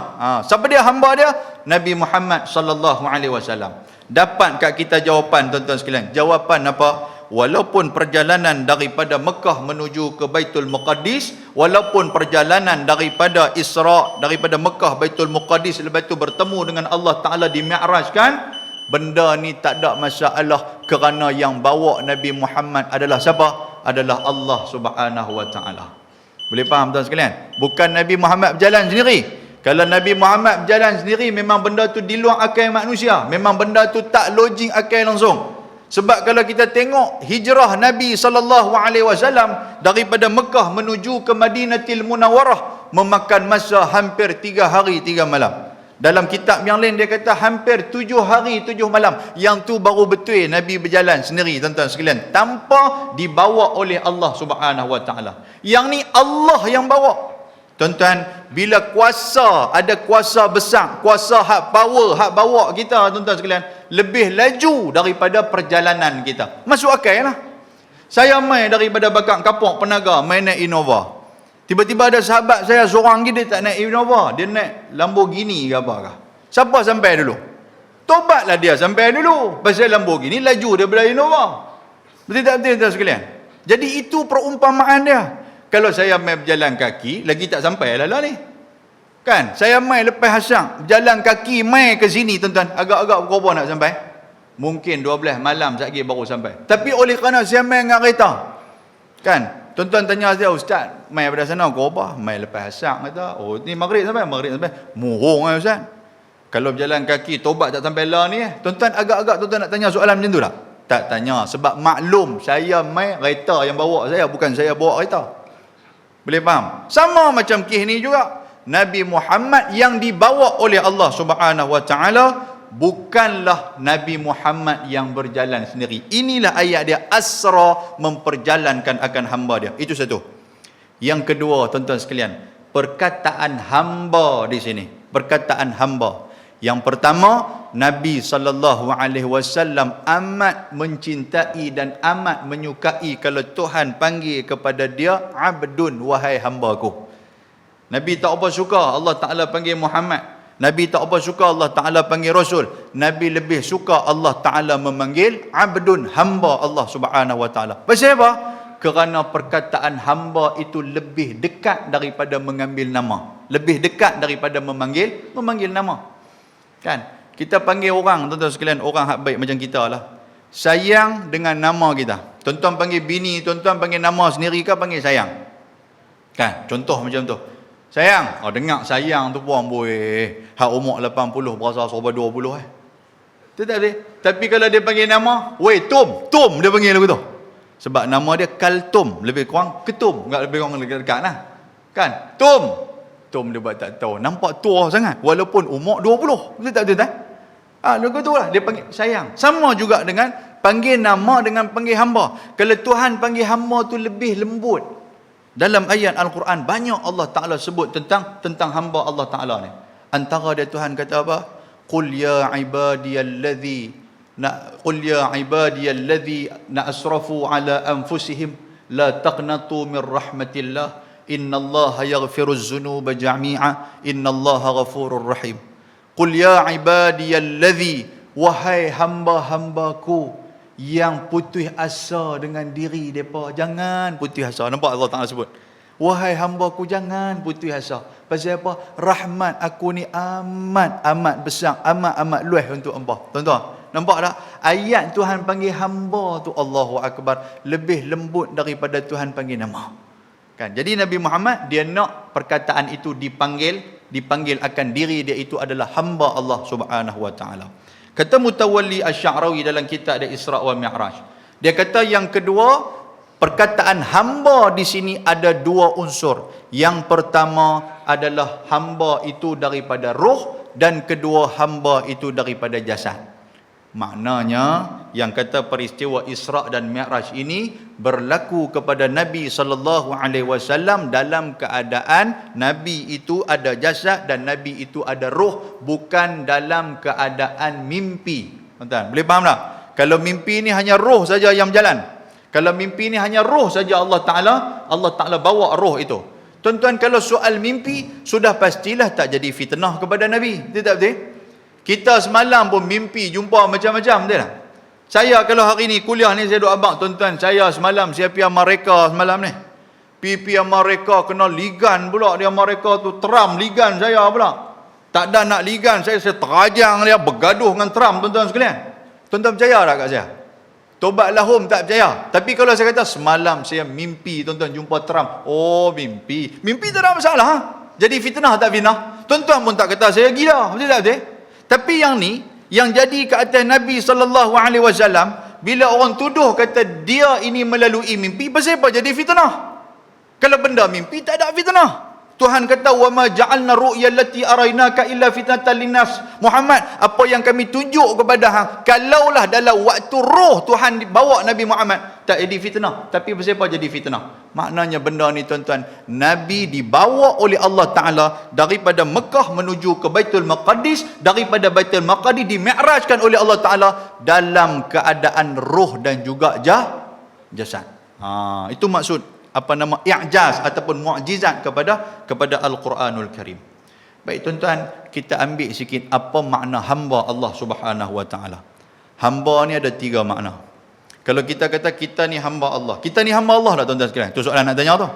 Siapa dia hamba dia? Nabi Muhammad SAW. Dapat kat kita jawapan, tuan-tuan sekalian. Jawapan apa? Walaupun perjalanan daripada Mekah menuju ke Baitul Muqaddis, walaupun perjalanan daripada Isra, daripada Mekah Baitul Muqaddis, lepas itu bertemu dengan Allah Ta'ala di Mi'rajkan, benda ni tak ada masalah, kerana yang bawa Nabi Muhammad adalah siapa? Adalah Allah Subhanahu wa Ta'ala. Boleh faham tuan sekalian? Bukan Nabi Muhammad berjalan sendiri. Kalau Nabi Muhammad berjalan sendiri, memang benda tu di luar akal manusia. Memang benda tu tak logik akal langsung. Sebab kalau kita tengok hijrah Nabi SAW daripada Mekah menuju ke Madinatul Munawwarah, memakan masa hampir 3 hari 3 malam. Dalam kitab yang lain dia kata hampir 7 hari 7 malam. Yang tu baru betul Nabi berjalan sendiri, tuan-tuan sekalian, tanpa dibawa oleh Allah Subhanahu wa Ta'ala. Yang ni Allah yang bawa. Tuan-tuan, bila kuasa, ada kuasa besar, kuasa hak power, hak bawa kita, tuan-tuan sekalian, lebih laju daripada perjalanan kita. Masuk akal lah. Saya main daripada Bakar Kapok Penaga, main naik Innova. Tiba-tiba ada sahabat saya seorang dia tak naik Innova, dia naik Lamborghini ke apakah. Siapa sampai dulu? Tobatlah dia sampai dulu. Pasal Lamborghini laju daripada Innova. Betul tak betul, tuan sekalian? Jadi itu perumpamaan dia. Kalau saya main berjalan kaki, lagi tak sampai lah ni. Kan? Saya main lepas hasang, berjalan kaki main ke sini, tuan-tuan. Agak-agak berapa nak sampai? Mungkin 12 malam lagi baru sampai. Tapi oleh kerana saya main dengan kereta. Kan? Tuan-tuan tanya saya, Ustaz, main pada sana berapa? Main lepas hasang kata. Oh, ni maghrib sampai? Maghrib sampai. Murung lah Ustaz. Kalau berjalan kaki, tobat tak sampai lah ni. Tuan-tuan agak-agak tuan-tuan nak tanya soalan macam tu tak? Tak tanya. Sebab maklum, saya main kereta yang bawa saya, bukan saya bawa kereta. Boleh faham? Sama macam kisah ni juga. Nabi Muhammad yang dibawa oleh Allah Subhanahu wa Ta'ala bukanlah Nabi Muhammad yang berjalan sendiri. Inilah ayat dia, asra, memperjalankan akan hamba dia. Itu satu. Yang kedua, tuan-tuan sekalian, perkataan hamba di sini. Perkataan hamba. Yang pertama, Nabi SAW amat mencintai dan amat menyukai kalau Tuhan panggil kepada dia abdun, wahai hambaku. Nabi tak apa suka Allah Ta'ala panggil Muhammad. Nabi tak apa suka Allah Ta'ala panggil Rasul. Nabi lebih suka Allah Ta'ala memanggil abdun, hamba Allah Subhanahu Wa Ta'ala. Pasal apa? Kerana perkataan hamba itu lebih dekat daripada mengambil nama. Lebih dekat daripada memanggil nama. Kan? Kita panggil orang, tuan-tuan sekalian, orang hak baik macam kita lah. Sayang dengan nama kita. Tuan-tuan panggil bini, tuan-tuan panggil nama sendiri ke panggil sayang? Kan? Contoh macam tu. Sayang. Oh, dengar sayang tu pun boleh. Hak umur 80, berasa serba 20 Itu tak boleh. Tapi kalau dia panggil nama, weh, Tom. Tom dia panggil lagu tu. Sebab nama dia Kaltum. Lebih kurang ketum. Lebih kurang dekat lah. Kan? Tom. Tom dia buat tak tahu. Nampak tua sangat. Walaupun umur 20. Betul tak betul tak? Lagu tu lah. Dia panggil sayang. Sama juga dengan panggil nama dengan panggil hamba. Kalau Tuhan panggil hamba tu lebih lembut. Dalam ayat Al-Quran banyak Allah Ta'ala sebut tentang hamba Allah Ta'ala ni. Antara dia Tuhan kata apa? Qul ya ibadiyalladhi asrafu ala anfusihim la taqnatu min rahmatillah innallaha yaghfiruz dzunuba jami'a innallaha ghafurur rahim. Qul ya ibadiyalladhi, wahai hamba-hambaku yang putus asa dengan diri mereka, jangan putus asa. Nampak Allah Ta'ala sebut, wahai hamba-Ku, jangan putus asa. Pasal apa? Rahmat aku ni amat besar, amat luas untuk hamba. Tuan-tuan, nampak tak? Ayat Tuhan panggil hamba tu, Allahu Akbar, lebih lembut daripada Tuhan panggil nama. Kan? Jadi Nabi Muhammad, dia nak perkataan itu dipanggil akan diri dia itu adalah hamba Allah Subhanahu Wa Ta'ala. Kata Mutawalli Asy-Sya'rawi dalam kitab dia Isra' wal Mi'raj. Dia kata yang kedua, perkataan hamba di sini ada dua unsur. Yang pertama adalah hamba itu daripada roh, dan kedua hamba itu daripada jasad. Maknanya yang kata peristiwa Isra' dan Mi'raj ini berlaku kepada Nabi SAW dalam keadaan Nabi itu ada jasad dan Nabi itu ada roh, bukan dalam keadaan mimpi. Tuan-tuan, boleh faham tak? Kalau mimpi ni hanya roh saja yang berjalan. Kalau mimpi ni hanya roh saja, Allah Ta'ala bawa roh itu. Tuan-tuan, kalau soal mimpi, sudah pastilah tak jadi fitnah kepada Nabi. Betul tak betul? Kita semalam pun mimpi jumpa macam-macam, betul tak? Saya kalau hari ni kuliah ni, saya duk abang, tuan-tuan, saya pergi Amerika semalam ni. Pergi Amerika kena ligan pula. Dia Amerika tu Trump ligan saya pula. Tak ada nak ligan, saya terajang dia, bergaduh dengan Trump, tuan-tuan sekalian. Tuan-tuan percaya tak kat saya? Tobat lahum tak percaya. Tapi kalau saya kata semalam saya mimpi, tuan-tuan, jumpa Trump. Oh, mimpi. Mimpi tak ada masalah. Jadi fitnah tak fitnah? Tuan-tuan pun tak kata saya gila. Betul tak betul? Tapi yang ni, yang jadi ke atas Nabi SAW, bila orang tuduh kata dia ini melalui mimpi, pasal apa jadi fitnah? Kalau benda mimpi, tak ada fitnah. Tuhan kata, وَمَا جَعَلْنَا رُؤْيَا الَّتِي أَرَيْنَاكَ إِلَّا فِتْنَةً لِلنَّاسِ. Muhammad, apa yang kami tunjuk kepada hang, kalaulah dalam waktu roh Tuhan bawa Nabi Muhammad, tak jadi fitnah. Tapi pasal apa jadi fitnah? Maknanya benda ni, tuan-tuan, Nabi dibawa oleh Allah Ta'ala daripada Mekah menuju ke Baitul Maqdis, daripada Baitul Maqdis dimi'rajkan oleh Allah Ta'ala dalam keadaan roh dan juga jasad. Itu maksud i'jaz ataupun mukjizat kepada Al-Quranul Karim. Baik tuan-tuan, kita ambil sikit apa makna hamba Allah Subhanahu Wa Ta'ala. Hamba ni ada 3 makna. Kalau kita kata kita ni hamba Allah, kita ni hamba Allah tak tuan-tuan sekalian? Itu soalan nak tanya tu.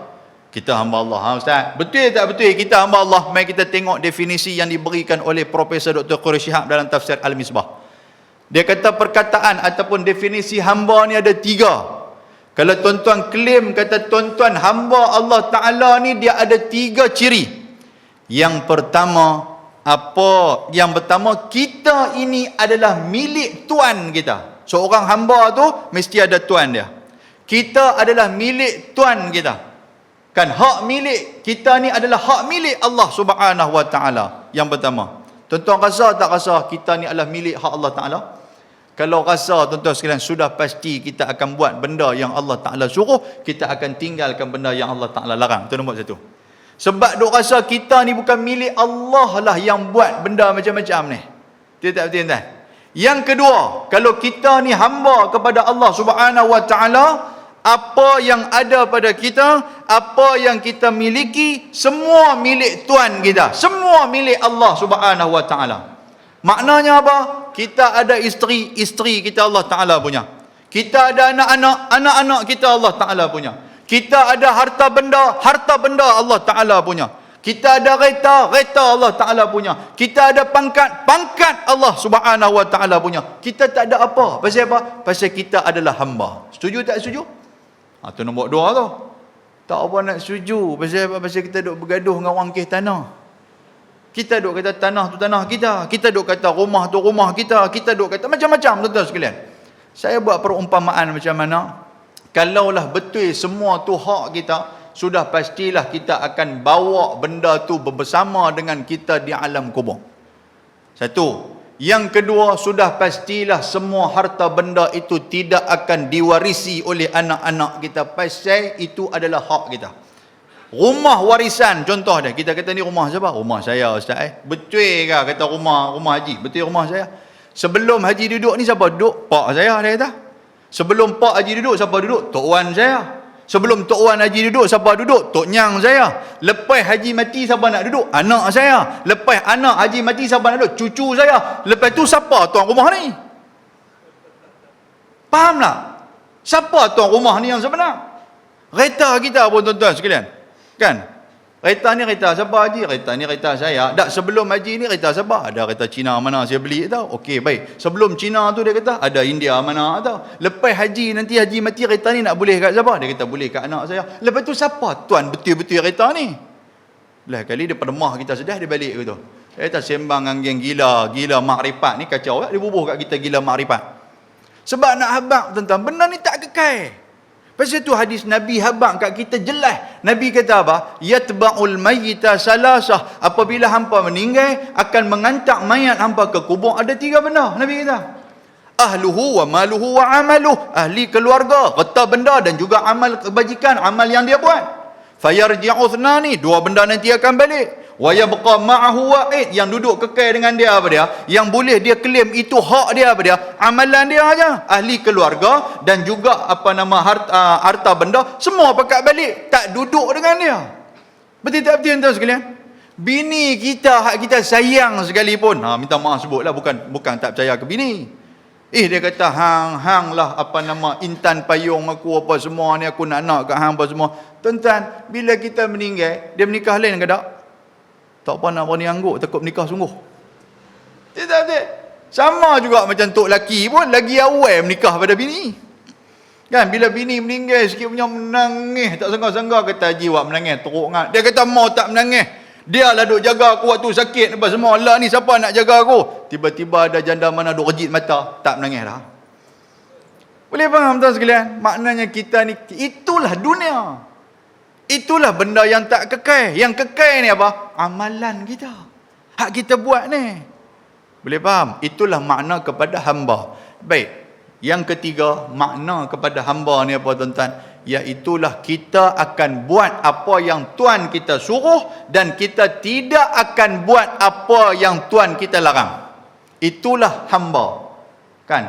Kita hamba Allah, Ustaz, betul tak betul kita hamba Allah? Mari kita tengok definisi yang diberikan oleh Profesor Dr. Quraish Shihab dalam tafsir Al-Misbah. Dia kata perkataan ataupun definisi hamba ni ada 3. Kalau tuan-tuan klaim kata tuan-tuan hamba Allah Ta'ala ni, dia ada 3 ciri. Yang pertama, Yang pertama, kita ini adalah milik Tuan kita. Seorang hamba tu mesti ada Tuan dia. Kita adalah milik Tuan kita. Kan hak milik kita ni adalah hak milik Allah Subhanahu Wa Ta'ala. Yang pertama. Tuan-tuan rasa tak rasa kita ni adalah milik hak Allah Ta'ala? Kalau rasa tuan-tuan sekalian, sudah pasti kita akan buat benda yang Allah Ta'ala suruh, kita akan tinggalkan benda yang Allah Ta'ala larang. Itu nombor satu. Sebab duk rasa kita ni bukan milik Allah lah yang buat benda macam-macam ni. Tak betul tuan? Yang kedua, kalau kita ni hamba kepada Allah Subhanahu Wa Ta'ala, apa yang ada pada kita, apa yang kita miliki, semua milik Tuhan kita. Semua milik Allah Subhanahu Wa Ta'ala. Maknanya apa? Kita ada isteri, isteri kita Allah Ta'ala punya. Kita ada anak-anak, anak-anak kita Allah Ta'ala punya. Kita ada harta benda Allah Ta'ala punya. Kita ada kereta, kereta Allah Ta'ala punya. Kita ada pangkat, pangkat Allah Subhanahu Wa Ta'ala punya. Kita tak ada apa. Pasal apa? Pasal kita adalah hamba. Setuju tak setuju? Itu nombor dua tu. Tak apa nak setuju. Pasal apa? Pasal kita duk bergaduh dengan orang kes tanah. Kita duk kata tanah tu tanah kita. Kita duk kata rumah tu rumah kita. Kita duk kata macam-macam, tuan-tuan sekalian. Saya buat perumpamaan macam mana? Kalaulah betul semua tu hak kita, sudah pastilah kita akan bawa benda tu bersama dengan kita di alam kubur. Satu. Yang kedua, sudah pastilah semua harta benda itu tidak akan diwarisi oleh anak-anak kita. Pasal itu adalah hak kita. Rumah warisan, contoh dia. Kita kata ni rumah siapa? Rumah saya, Ustaz. Betul ke kata rumah haji? Betul rumah saya. Sebelum haji duduk ni siapa duduk? Pak saya, dia kata. Sebelum Pak Haji duduk, siapa duduk? Tok Wan saya. Sebelum Tok Wan Haji duduk, siapa duduk? Tok Nyang saya. Lepas Haji mati, siapa nak duduk? Anak saya. Lepas anak Haji mati, siapa nak duduk? Cucu saya. Lepas tu siapa tuan rumah ni? Faham tak? Siapa tuan rumah ni yang sebenar? Kereta kita pun tuan-tuan sekalian. Kan? Kereta ni kereta siapa Haji? Kereta ni kereta saya. Tak, sebelum Haji ni kereta siapa? Ada kereta Cina mana saya beli tahu. Okey, baik. Sebelum Cina tu dia kata ada India mana tahu. Lepas Haji, nanti Haji mati, kereta ni nak boleh kat siapa? Dia kata boleh kat anak saya. Lepas tu siapa tuan betul-betul kereta ni? Lah kali dia permah kita sedah dia balik gitu. Dia kata sembang dengan geng gila makrifat ni kacau tak? Dia bubuh kat kita gila makrifat. Sebab nak habaq tuan-tuan, benda ni tak kekal. Pasal tu hadis Nabi habaq kat kita jelas. Nabi kata apa? Yatba'ul mayyita salasah. Apabila hampa meninggal, akan mengantak mayat hampa ke kubur. Ada 3 benda Nabi kata. Ahluhu wa maluhu wa amaluh. Ahli keluarga, harta benda dan juga amal kebajikan, amal yang dia buat. Fayarji'u thnani, 2 benda nanti akan balik. Wa yabqa ma'ahu wa'id, yang duduk kekal dengan dia apa dia? Yang boleh dia claim itu hak dia apa dia? Amalan dia aja. Ahli keluarga dan juga apa nama harta benda semua pakat balik, tak duduk dengan dia. Betul tak betul tuan sekalian? Bini kita, hak kita sayang sekalipun. Minta maaf sebutlah, bukan tak percaya ke bini. Dia kata hang lah apa nama intan payung aku apa semua ni, aku nak kat hang apa semua. Tuan-tuan, bila kita meninggal, dia menikah lain ke tak? Tak apa nak berani angguk, takut menikah sungguh. Tidak. Sama juga macam tok laki pun lagi awal menikah pada bini. Kan bila bini meninggal sikit punya menangis, tak sangka-sangka kata Haji wak menangis teruk ngah. Dia kata mau tak menangis. Dia lah duk jaga aku waktu sakit apa semua. Allah ni siapa nak jaga aku? Tiba-tiba ada janda mana duk rejit mata, tak menangis dah. Boleh faham tuan sekalian? Maknanya kita ni, itulah dunia. Itulah benda yang tak kekal. Yang kekal ni apa? Amalan kita. Hak kita buat ni. Boleh faham? Itulah makna kepada hamba. Baik. Yang ketiga, makna kepada hamba ni apa tuan-tuan? Iaitulah kita akan buat apa yang Tuhan kita suruh dan kita tidak akan buat apa yang Tuhan kita larang. Itulah hamba. Kan?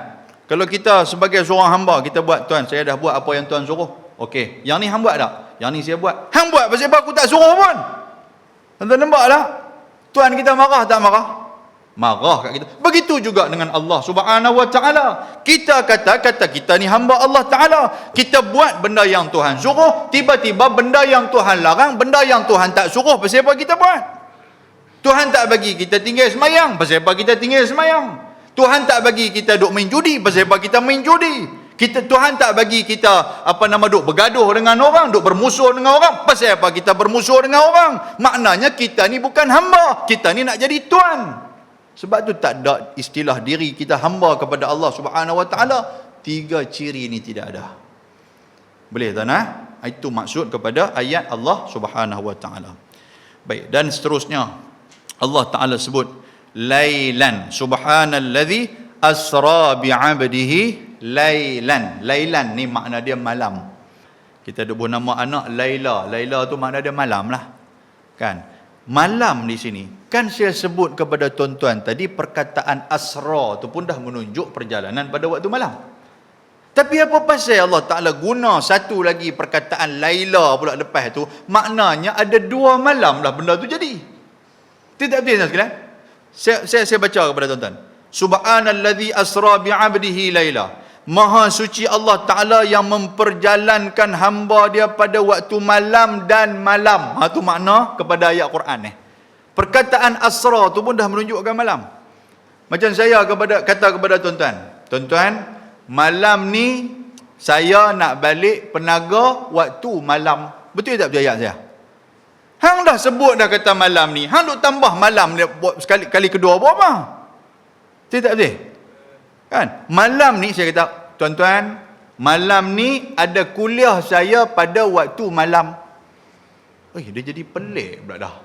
Kalau kita sebagai seorang hamba, kita buat, Tuan, saya dah buat apa yang Tuhan suruh. Okey, yang ni hang buat tak? Yang ni saya buat. Hang buat pasal apa aku tak suruh pun? Tuan-tuan nampak tak? Tuhan kita marah tak marah? Marah kat kita. Begitu juga dengan Allah Subhanahu Wa Ta'ala. Kita kata kita ni hamba Allah Ta'ala. Kita buat benda yang Tuhan suruh, tiba-tiba benda yang Tuhan larang, benda yang Tuhan tak suruh, pasal apa kita buat? Tuhan tak bagi kita tinggal semayang, pasal apa kita tinggal semayang? Tuhan tak bagi kita duk main judi, pasal apa kita main judi? Tuhan tak bagi kita duk bergaduh dengan orang, duk bermusuh dengan orang. Pasal apa kita bermusuh dengan orang? Maknanya kita ni bukan hamba, kita ni nak jadi tuan. Sebab tu tak ada istilah diri kita hamba kepada Allah Subhanahu Wa Ta'ala. 3 ciri ni tidak ada. Boleh tuan? Itu maksud kepada ayat Allah Subhanahu Wa Ta'ala. Baik, dan seterusnya Allah Ta'ala sebut lailan. Subhanalladzi asra bi'abdihi lailan. Lailan ni makna dia malam. Kita duk nama anak Laila. Laila tu makna dia malam lah. Kan? Malam di sini. Kan saya sebut kepada tuan-tuan tadi perkataan asra tu pun dah menunjuk perjalanan pada waktu malam. Tapi apa pasal Allah Ta'ala guna satu lagi perkataan Laila pula lepas tu, maknanya ada dua malam lah benda tu jadi. Tidak betul sekalian? Saya baca kepada tuan-tuan. Subhanalladzi asra bi'abdihi Laila. Maha suci Allah Ta'ala yang memperjalankan hamba dia pada waktu malam dan malam. Tu makna kepada ayat Quran ni. Perkataan asra tu pun dah menunjukkan malam. Macam saya kata kepada tuan-tuan. Tuan-tuan, malam ni saya nak balik Penaga waktu malam. Betul tak betul ayat saya? Hang dah sebut dah kata malam ni. Hang duk tambah malam dia buat kali kedua buat apa? Betul tak betul? Kan? Malam ni saya kata, tuan-tuan, malam ni ada kuliah saya pada waktu malam. Dia jadi pelik pula dah.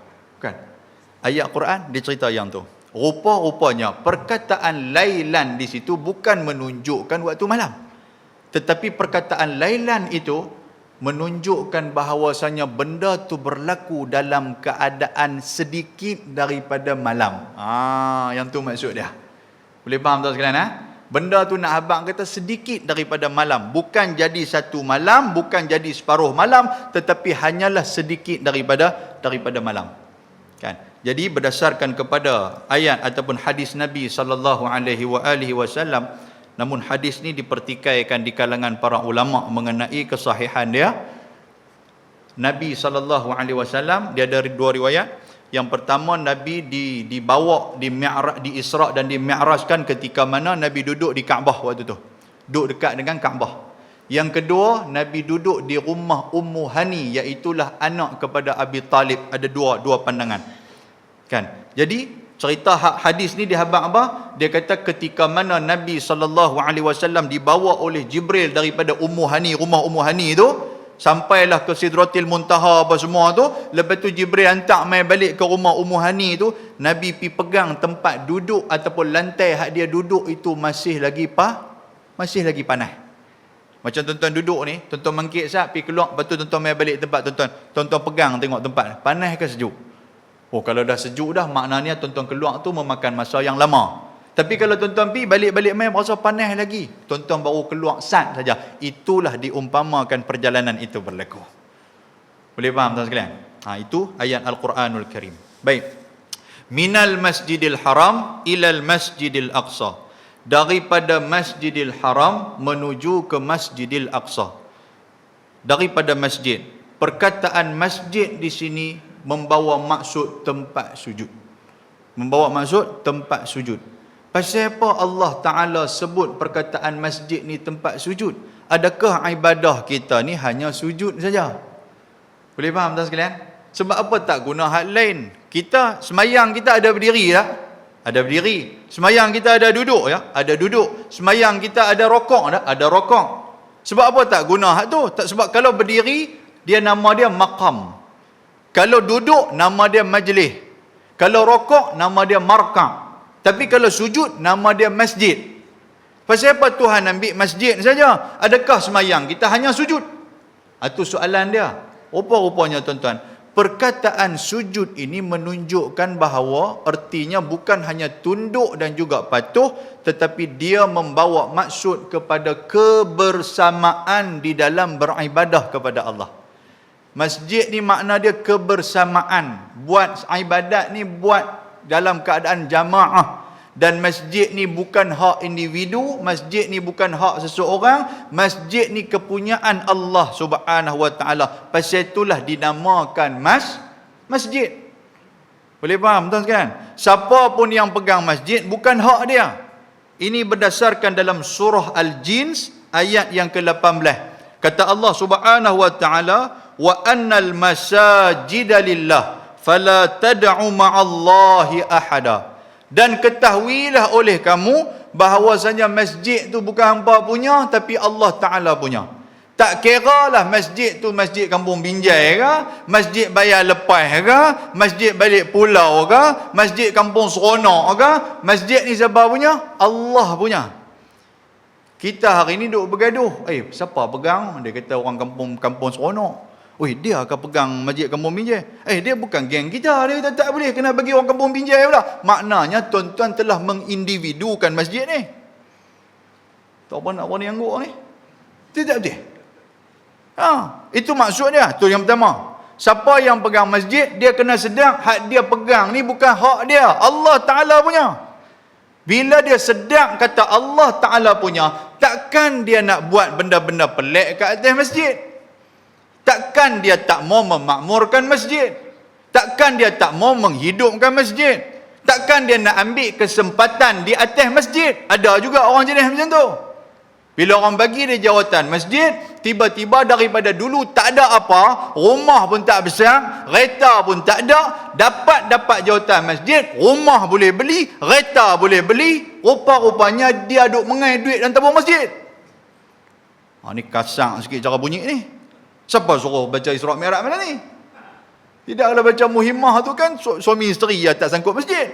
Kan? Ayat Quran dia cerita yang tu. Rupa-rupanya perkataan lailan di situ bukan menunjukkan waktu malam. Tetapi perkataan lailan itu menunjukkan bahawasanya benda tu berlaku dalam keadaan sedikit daripada malam. Yang tu maksud dia. Boleh faham tak sekalian? Benda tu nak abang kata sedikit daripada malam. Bukan jadi satu malam, bukan jadi separuh malam, tetapi hanyalah sedikit daripada malam. Kan? Jadi berdasarkan kepada ayat ataupun hadis Nabi SAW, namun hadis ni dipertikaikan di kalangan para ulama mengenai kesahihan dia. Nabi SAW dia ada dua riwayat. Yang pertama, Nabi dibawa di Isra' dan di Mi'rajkan ketika mana Nabi duduk di Kaabah waktu tu. Duduk dekat dengan Kaabah. Yang kedua, Nabi duduk di rumah Ummu Hani, iaitulah anak kepada Abi Talib. Ada dua pandangan. Kan? Jadi cerita hadis ni dia habaq apa? Dia kata ketika mana Nabi SAW dibawa oleh Jibril daripada Ummu Hani, rumah Ummu Hani tu, sampailah ke Sidratil Muntaha apa semua tu. Lepas tu Jibril hantar mai balik ke rumah Ummu Hani tu. Nabi pi pegang tempat duduk ataupun lantai hak dia duduk itu masih lagi panas. Macam tuan-tuan duduk ni, tuan-tuan mangkit sat pi keluar, lepas tu tuan-tuan mai balik tempat tuan-tuan. Tuan-tuan pegang tengok tempat panas ke sejuk. Kalau dah sejuk dah, maknanya tuan-tuan keluar tu memakan masa yang lama. Tapi kalau tuan-tuan pergi balik-balik main berasa panas lagi, tuan-tuan baru keluar sat saja. Itulah diumpamakan perjalanan itu berlaku. Boleh faham tuan sekalian? Itu ayat Al-Quranul Karim. Baik. Minal Masjidil Haram ilal Masjidil Aqsa. Daripada Masjidil Haram menuju ke Masjidil Aqsa. Daripada masjid. Perkataan masjid di sini membawa maksud tempat sujud. Membawa maksud tempat sujud. Pasal apa Allah Ta'ala sebut perkataan masjid ni tempat sujud? Adakah ibadah kita ni hanya sujud saja? Boleh faham tak sekalian? Sebab apa tak guna hal lain? Kita, semayang kita ada berdiri tak? Ada berdiri. Semayang kita ada duduk ya? Ada duduk. Semayang kita ada rokok tak? Ada rokok. Sebab apa tak guna hal tu? Sebab kalau berdiri, dia nama dia maqam. Kalau duduk, nama dia majlis. Kalau rokok, nama dia marka'. Tapi kalau sujud, nama dia masjid. Pasal apa Tuhan ambil masjid saja? Adakah semayang kita hanya sujud? Itu soalan dia. Rupa-rupanya tuan-tuan, perkataan sujud ini menunjukkan bahawa artinya bukan hanya tunduk dan juga patuh, tetapi dia membawa maksud kepada kebersamaan di dalam beribadah kepada Allah. Masjid ni makna dia kebersamaan. Buat ibadat ni buat dalam keadaan jamaah. Dan masjid ni bukan hak individu, masjid ni bukan hak seseorang, masjid ni kepunyaan Allah Subhanahu wa taala. Pasal itulah dinamakan masjid. Boleh faham tuan sekalian? Siapa pun yang pegang masjid bukan hak dia. Ini berdasarkan dalam surah Al-Jins ayat yang ke-18. Kata Allah Subhanahu wa taala, wa annal masajida lillah fala tad'u ma'allahi ahada. Dan ketahuilah oleh kamu bahawasanya masjid tu bukan hangpa punya, tapi Allah Ta'ala punya. Tak kira lah masjid tu masjid kampung Binjai ke, masjid bayar lepas ke, masjid balik pulau ke, masjid kampung seronok ke, masjid ni siapa punya? Allah punya. Kita hari ni duk bergaduh. Siapa pegang? Dia kata orang kampung seronok. Dia akan pegang masjid kampung Binjai. Dia bukan geng kita. Dia kata tak boleh, kena bagi orang kampung Binjai pula. Maknanya tuan-tuan telah mengindividukan masjid ni. Tak apa nak warna angguk ni. Tidak betul. Itu maksudnya. Tu yang pertama. Siapa yang pegang masjid, dia kena sedang hak dia pegang ni bukan hak dia. Allah Ta'ala punya. Bila dia sedang kata Allah Ta'ala punya, takkan dia nak buat benda-benda pelik kat atas masjid. Takkan dia tak mau memakmurkan masjid. Takkan dia tak mau menghidupkan masjid. Takkan dia nak ambil kesempatan di atas masjid. Ada juga orang jenis macam tu. Bila orang bagi dia jawatan masjid, tiba-tiba daripada dulu tak ada apa, rumah pun tak besar, kereta pun tak ada, dapat jawatan masjid, rumah boleh beli, kereta boleh beli, rupa-rupanya dia duk mengai duit dalam tabung masjid. Ni kasar sikit cara bunyi ni. Siapa suruh baca Isra' Mi'raj mana ni? Tidak, kalau baca Muhimmah tu kan suami isteri yang tak sangkut masjid.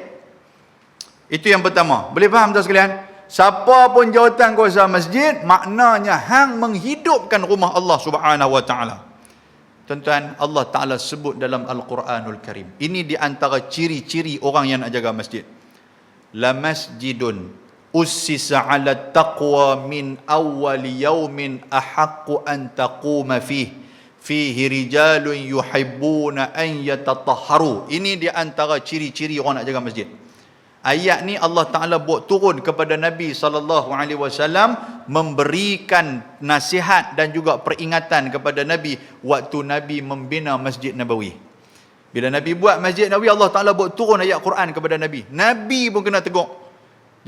Itu yang pertama. Boleh faham tak sekalian? Siapa pun jawatan kuasa masjid, maknanya hang menghidupkan rumah Allah Subhanahu wa taala. Tuan-tuan, Allah Taala sebut dalam Al-Quranul Karim. Ini di antara ciri-ciri orang yang nak jaga masjid. La masjidun ussisa 'ala taqwa min awwal yaumin ahaqqu an taquma fihi rijalun yuhibbuna an yatatahharu. Ini di antara ciri-ciri orang nak jaga masjid. Ayat ni Allah Ta'ala buat turun kepada Nabi SAW, memberikan nasihat dan juga peringatan kepada Nabi waktu Nabi membina Masjid Nabawi. Bila Nabi buat Masjid Nabawi, Allah Ta'ala buat turun ayat Quran kepada Nabi. Nabi pun kena tegur.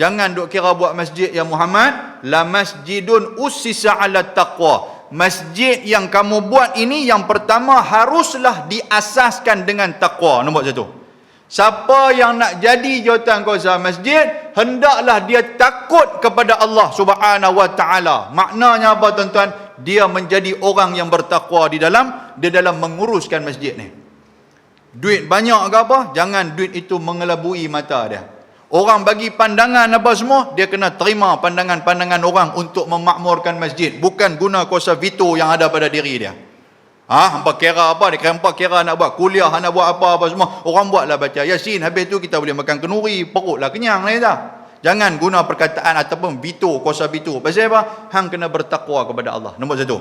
Jangan duk kira buat masjid ya Muhammad, la masjidun ussisa 'ala taqwa. Masjid yang kamu buat ini, yang pertama haruslah diasaskan dengan taqwa. Nombor satu. Siapa yang nak jadi jawatan kuasa masjid, hendaklah dia takut kepada Allah Subhanahu wa taala. Maknanya apa tuan-tuan? Dia menjadi orang yang bertakwa di dalam menguruskan masjid ni. Duit banyak ke apa? Jangan duit itu mengelabui mata dia. Orang bagi pandangan apa semua, dia kena terima pandangan-pandangan orang untuk memakmurkan masjid, bukan guna kuasa veto yang ada pada diri dia. Hampa kira apa? Dia hampa kira nak buat kuliah, nak buat apa-apa semua. Orang buatlah baca Yasin, habis tu kita boleh makan kenuri, perutlah kenyang lah dah. Jangan guna perkataan ataupun veto, kuasa veto. Pasal apa? Hang kena bertakwa kepada Allah. Nombor satu.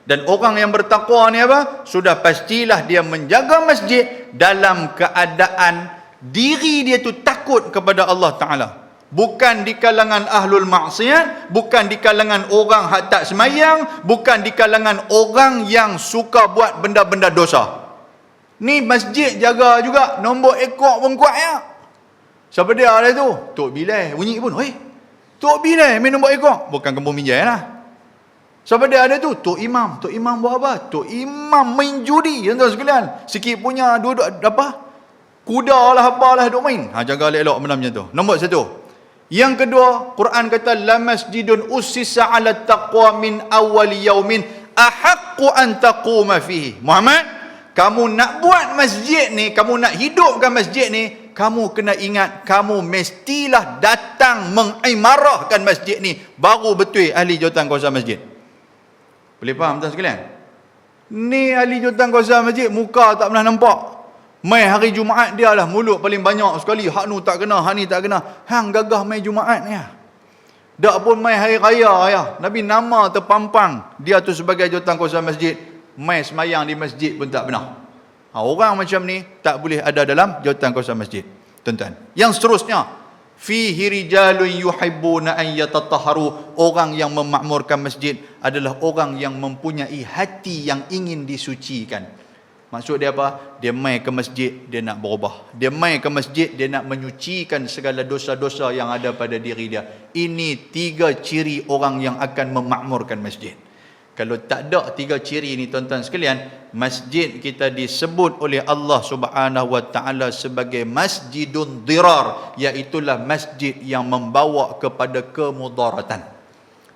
Dan orang yang bertakwa ni apa? Sudah pastilah dia menjaga masjid dalam keadaan diri dia tu takut kepada Allah Ta'ala. Bukan di kalangan ahlul maksiat, bukan di kalangan orang hak tak semayang, bukan di kalangan orang yang suka buat benda-benda dosa. Ni masjid jaga juga, nombor ekor pun kuat ya. Siapa dia ada tu? Tok Bilal bunyi pun, Tok Bilal main nombor ekor. Bukan kampung Binjai lah. Siapa dia ada tu? Tok Imam. Tok Imam buat apa? Tok Imam main judi, tuan-tuan sekalian. Sikit punya dua apa? Kuda lah apalah duk main. Jaga elok-elok benda macam tu. Nombor satu. Yang kedua, Quran kata la masjidun ussisa 'ala taqwa min awwal yaumin ahaqqu an taquma fihi. Muhammad, kamu nak buat masjid ni, kamu nak hidupkan masjid ni, kamu kena ingat, kamu mestilah datang mengimarahkan masjid ni, baru betul ahli jawatan kuasa masjid. Boleh faham tuan sekalian? Ni ahli jawatan kuasa masjid, muka tak pernah nampak. Mai hari Jumaat dia lah mulut paling banyak sekali. Hak nu tak kena, hak ni tak kena. Hang gagah mai Jumaat ni ya. Dak pun mai hari raya ya. Nabi nama terpampang dia tu sebagai jawatan kuasa masjid. Mai semayang di masjid pun tak pernah. Orang macam ni tak boleh ada dalam jawatan kuasa masjid. Tuan-tuan. Yang seterusnya, fihi rijalun yuhibbuna an yatatahharu. Orang yang memakmurkan masjid adalah orang yang mempunyai hati yang ingin disucikan. Maksud dia apa? Dia mai ke masjid, dia nak berubah. Dia mai ke masjid, dia nak menyucikan segala dosa-dosa yang ada pada diri dia. Ini 3 ciri orang yang akan memakmurkan masjid. Kalau tak ada 3 ciri ini tuan-tuan sekalian, masjid kita disebut oleh Allah Subhanahu wa taala sebagai masjidun dirar, iaitulah masjid yang membawa kepada kemudaratan.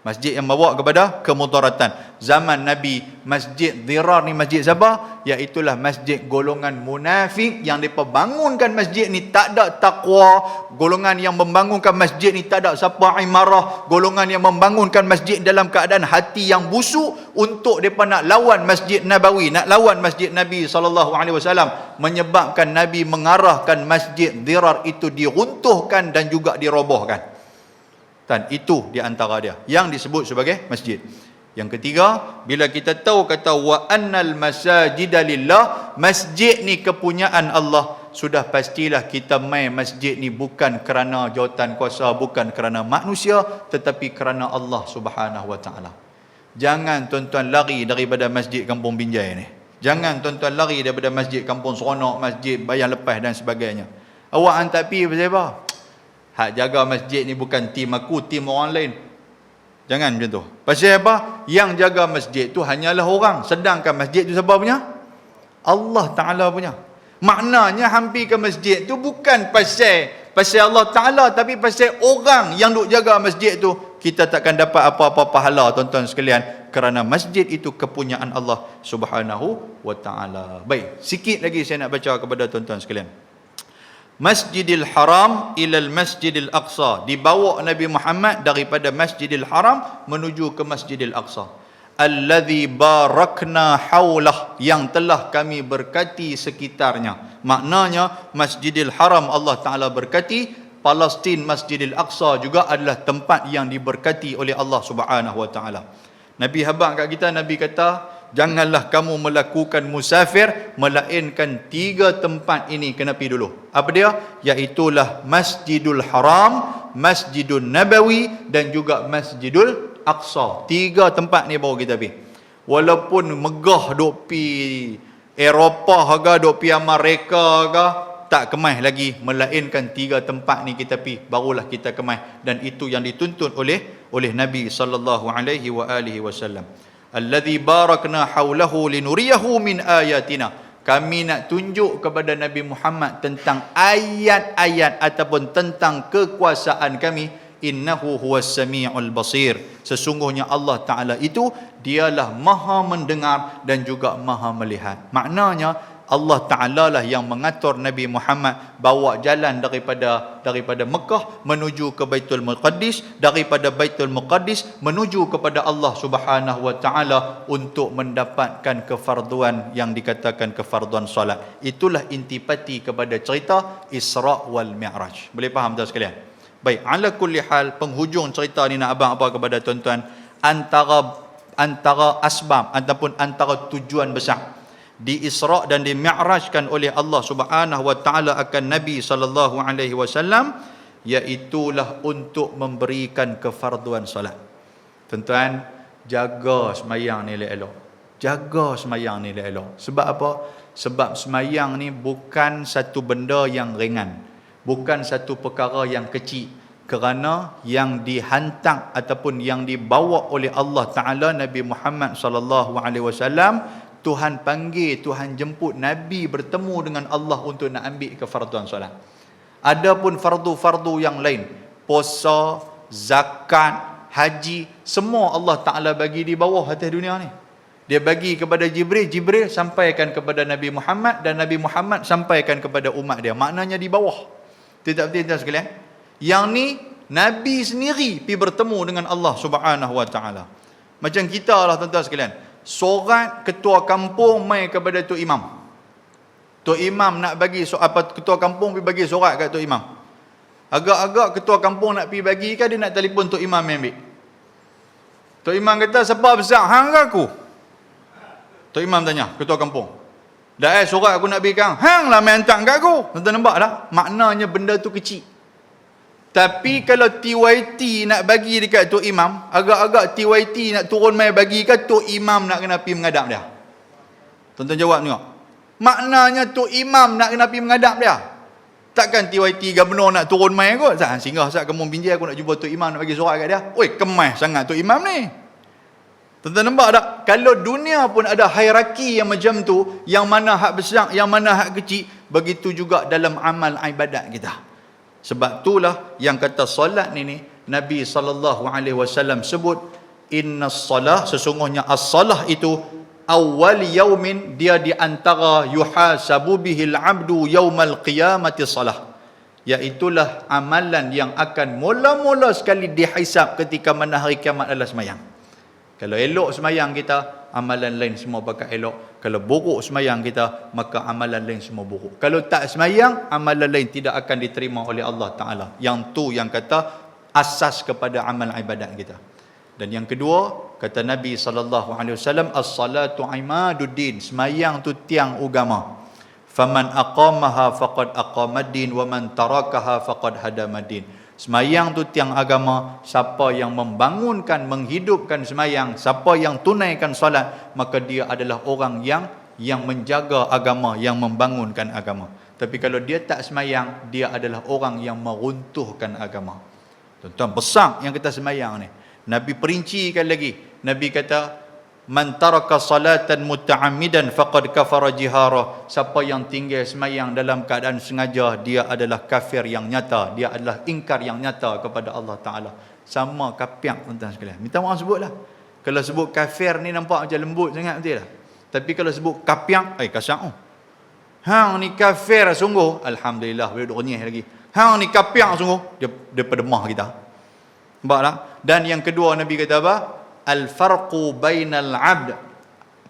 Masjid yang membawa kepada kemudaratan. Zaman Nabi, masjid dirar ni masjid siapa? Iaitulah masjid golongan munafik yang mereka bangunkan masjid ni tak ada taqwa. Golongan yang membangunkan masjid ni tak ada siapa imarah. Golongan yang membangunkan masjid dalam keadaan hati yang busuk untuk mereka nak lawan Masjid Nabawi, nak lawan Masjid Nabi SAW, menyebabkan Nabi mengarahkan masjid dirar itu diruntuhkan dan juga dirobohkan. Dan itu di antara dia yang disebut sebagai masjid. Yang ketiga, bila kita tahu kata wa annal masajida lillah, masjid ni kepunyaan Allah, sudah pastilah kita main masjid ni bukan kerana jawatan kuasa, bukan kerana manusia, tetapi kerana Allah Subhanahu wa taala. Jangan tuan-tuan lari daripada masjid Kampung Binjai ni. Jangan tuan-tuan lari daripada masjid Kampung Seronok, masjid Bayang Lepas dan sebagainya. Awak hantar pi pasal apa? Hak jaga masjid ni bukan tim aku, tim orang lain. Jangan macam tu. Pasal apa? Yang jaga masjid tu hanyalah orang. Sedangkan masjid tu siapa punya? Allah Ta'ala punya. Maknanya hampir ke masjid tu bukan pasal Allah Ta'ala, tapi pasal orang yang duk jaga masjid tu. Kita takkan dapat apa-apa pahala tuan-tuan sekalian, kerana masjid itu kepunyaan Allah Subhanahu wa Ta'ala. Baik, sikit lagi saya nak baca kepada tuan-tuan sekalian. Masjidil Haram ilal Masjidil Aqsa, dibawa Nabi Muhammad daripada Masjidil Haram menuju ke Masjidil Aqsa. Alladhi barakna haulah, yang telah kami berkati sekitarnya. Maknanya Masjidil Haram Allah Ta'ala berkati, Palestin Masjidil Aqsa juga adalah tempat yang diberkati oleh Allah Subhanahu wa Ta'ala. Nabi habaq kat kita, Nabi kata, janganlah kamu melakukan musafir melainkan 3 tempat ini kena pergi dulu. Apa dia? Iaitulah Masjidul Haram, Masjidul Nabawi dan juga Masjidul Aqsa. 3 tempat ni baru kita pergi. Walaupun megah duk pergi Eropah ke, duk pergi Amerika ke, tak kemai lagi, melainkan 3 tempat ni kita pergi, barulah kita kemai. Dan itu yang dituntut oleh Nabi sallallahu alaihi wa alihi wasallam. Alladhi barakna haulahu linuriyahu min ayatina. Kami nak tunjuk kepada Nabi Muhammad tentang ayat-ayat ataupun tentang kekuasaan kami. Innahu huwas sami'ul basir. Sesungguhnya Allah Ta'ala itu, dialah maha mendengar dan juga maha melihat. Maknanya Allah Ta'ala lah yang mengatur Nabi Muhammad bawa jalan daripada Mekah menuju ke Baitul Muqaddis, daripada Baitul Muqaddis menuju kepada Allah Subhanahu wa Ta'ala untuk mendapatkan kefarduan yang dikatakan kefarduan salat. Itulah intipati kepada cerita Isra' wal Mi'raj. Boleh faham tuan sekalian? Baik, ala kulli hal, penghujung cerita ni nak abang apa kepada tuan-tuan, antara asbab ataupun antara tujuan besar di Isra' dan di Mi'rajkan oleh Allah Subhanahu wa Ta'ala akan Nabi sallallahu alaihi wasallam, iaitulah untuk memberikan kefarduan salat. Tuan-tuan, jaga semayang ni elok-elok. Jaga semayang ni elok-elok. Sebab apa? Sebab semayang ni bukan satu benda yang ringan. Bukan satu perkara yang kecil. Kerana yang dihantar ataupun yang dibawa oleh Allah Ta'ala Nabi Muhammad sallallahu alaihi wasallam, Tuhan panggil, Tuhan jemput Nabi bertemu dengan Allah untuk nak ambil kefarduan solat. Adapun fardu-fardu yang lain, puasa, zakat, haji, semua Allah Ta'ala bagi di bawah atas dunia ni. Dia bagi kepada Jibril, Jibril sampaikan kepada Nabi Muhammad dan Nabi Muhammad sampaikan kepada umat dia. Maknanya di bawah. Tidak betul tuan sekalian? Yang ni Nabi sendiri pergi bertemu dengan Allah Subhanahu wa Ta'ala. Macam kita lah tuan-tuan sekalian. Sorat ketua kampung mai kepada Tok Imam. Tok Imam nak bagi ketua kampung pergi bagi sorat kat Tok Imam. Agak-agak ketua kampung nak pergi bagi ke dia nak telefon Tok Imam ambil. Tok Imam kata, siapa besar hang ke aku? Tok Imam tanya ketua kampung. Dah sorat aku nak bagi kang. Hang lah main hantar kat aku. Tuan-tuan nampak tak? Maknanya benda tu kecil. Tapi kalau TYT nak bagi dekat Tok Imam, agak-agak TYT nak turun mai bagi ke Tok Imam nak kena pergi menghadap dia? Tuan-tuan jawab tengok. Maknanya Tok Imam nak kena pergi menghadap dia. Takkan TYT Gubernur nak turun mai kot. Singgah sat Kampung Binjai aku nak jumpa Tok Imam nak bagi surat kat dia. Oi, kemas sangat Tok Imam ni. Tuan-tuan nampak tak? Kalau dunia pun ada hierarki yang macam tu, yang mana hak besar, yang mana hak kecil, begitu juga dalam amal ibadat kita. Sebab itulah yang kata solat ni Nabi SAW sebut, innas salah, sesungguhnya as-salah itu awal yaumin, dia di antara yuhasabu bihil abdu yaumal qiyamati salah, iaitulah amalan yang akan mula-mula sekali dihisap ketika mana hari kiamat adalah semayang. Kalau elok semayang kita, amalan lain semua bakal elok. Kalau buruk semayang kita, maka amalan lain semua buruk. Kalau tak semayang, amalan lain tidak akan diterima oleh Allah Ta'ala. Yang tu yang kata asas kepada amal ibadat kita. Dan yang kedua, kata Nabi SAW, as-salatu imaduddin, semayang tu tiang agama. Faman aqamaha faqad aqamaddin wa man tarakaha faqad hadamaddin. Semayang tu tiang agama. Siapa yang membangunkan, menghidupkan semayang, siapa yang tunaikan salat, maka dia adalah orang yang menjaga agama, yang membangunkan agama. Tapi kalau dia tak semayang, dia adalah orang yang meruntuhkan agama. Tuan-tuan, besar yang kita semayang ni. Nabi perincikan lagi. Nabi kata, man taraka salatan muta'ammidan faqad kafara jihara. Siapa yang tinggal semayang dalam keadaan sengaja, dia adalah kafir yang nyata, dia adalah ingkar yang nyata kepada Allah Ta'ala. Sama kapiak, tuan-tuan sekalian. Minta maaf sebutlah. Kalau sebut kafir ni nampak macam lembut sangat, betul lah. Tapi kalau sebut kapiak, kasar. Hang ni kafir sungguh, alhamdulillah boleh duduk renyah lagi. Hang ni kapiak sungguh, dia pedemah kita. Nampak tak? Dan yang kedua Nabi kata apa? Al-farqu bainal abd,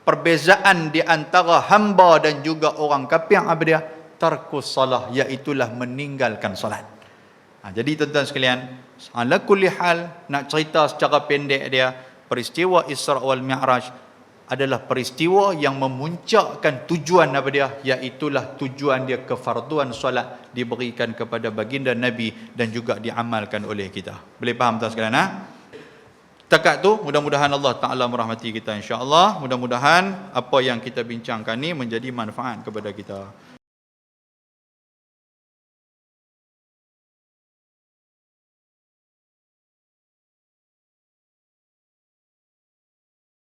perbezaan di antara hamba dan juga orang kafir apa dia? Tarkus salah, iaitulah meninggalkan salat. Jadi tuan-tuan sekalian, ala kulli hal, nak cerita secara pendek dia, peristiwa Isra wal Mi'raj adalah peristiwa yang memuncakkan tujuan apa dia, iaitulah tujuan dia kefarduan solat diberikan kepada baginda Nabi dan juga diamalkan oleh kita. Boleh faham tuan sekalian? Takat tu, mudah-mudahan Allah Ta'ala merahmati kita insya-Allah. Mudah-mudahan apa yang kita bincangkan ni menjadi manfaat kepada kita.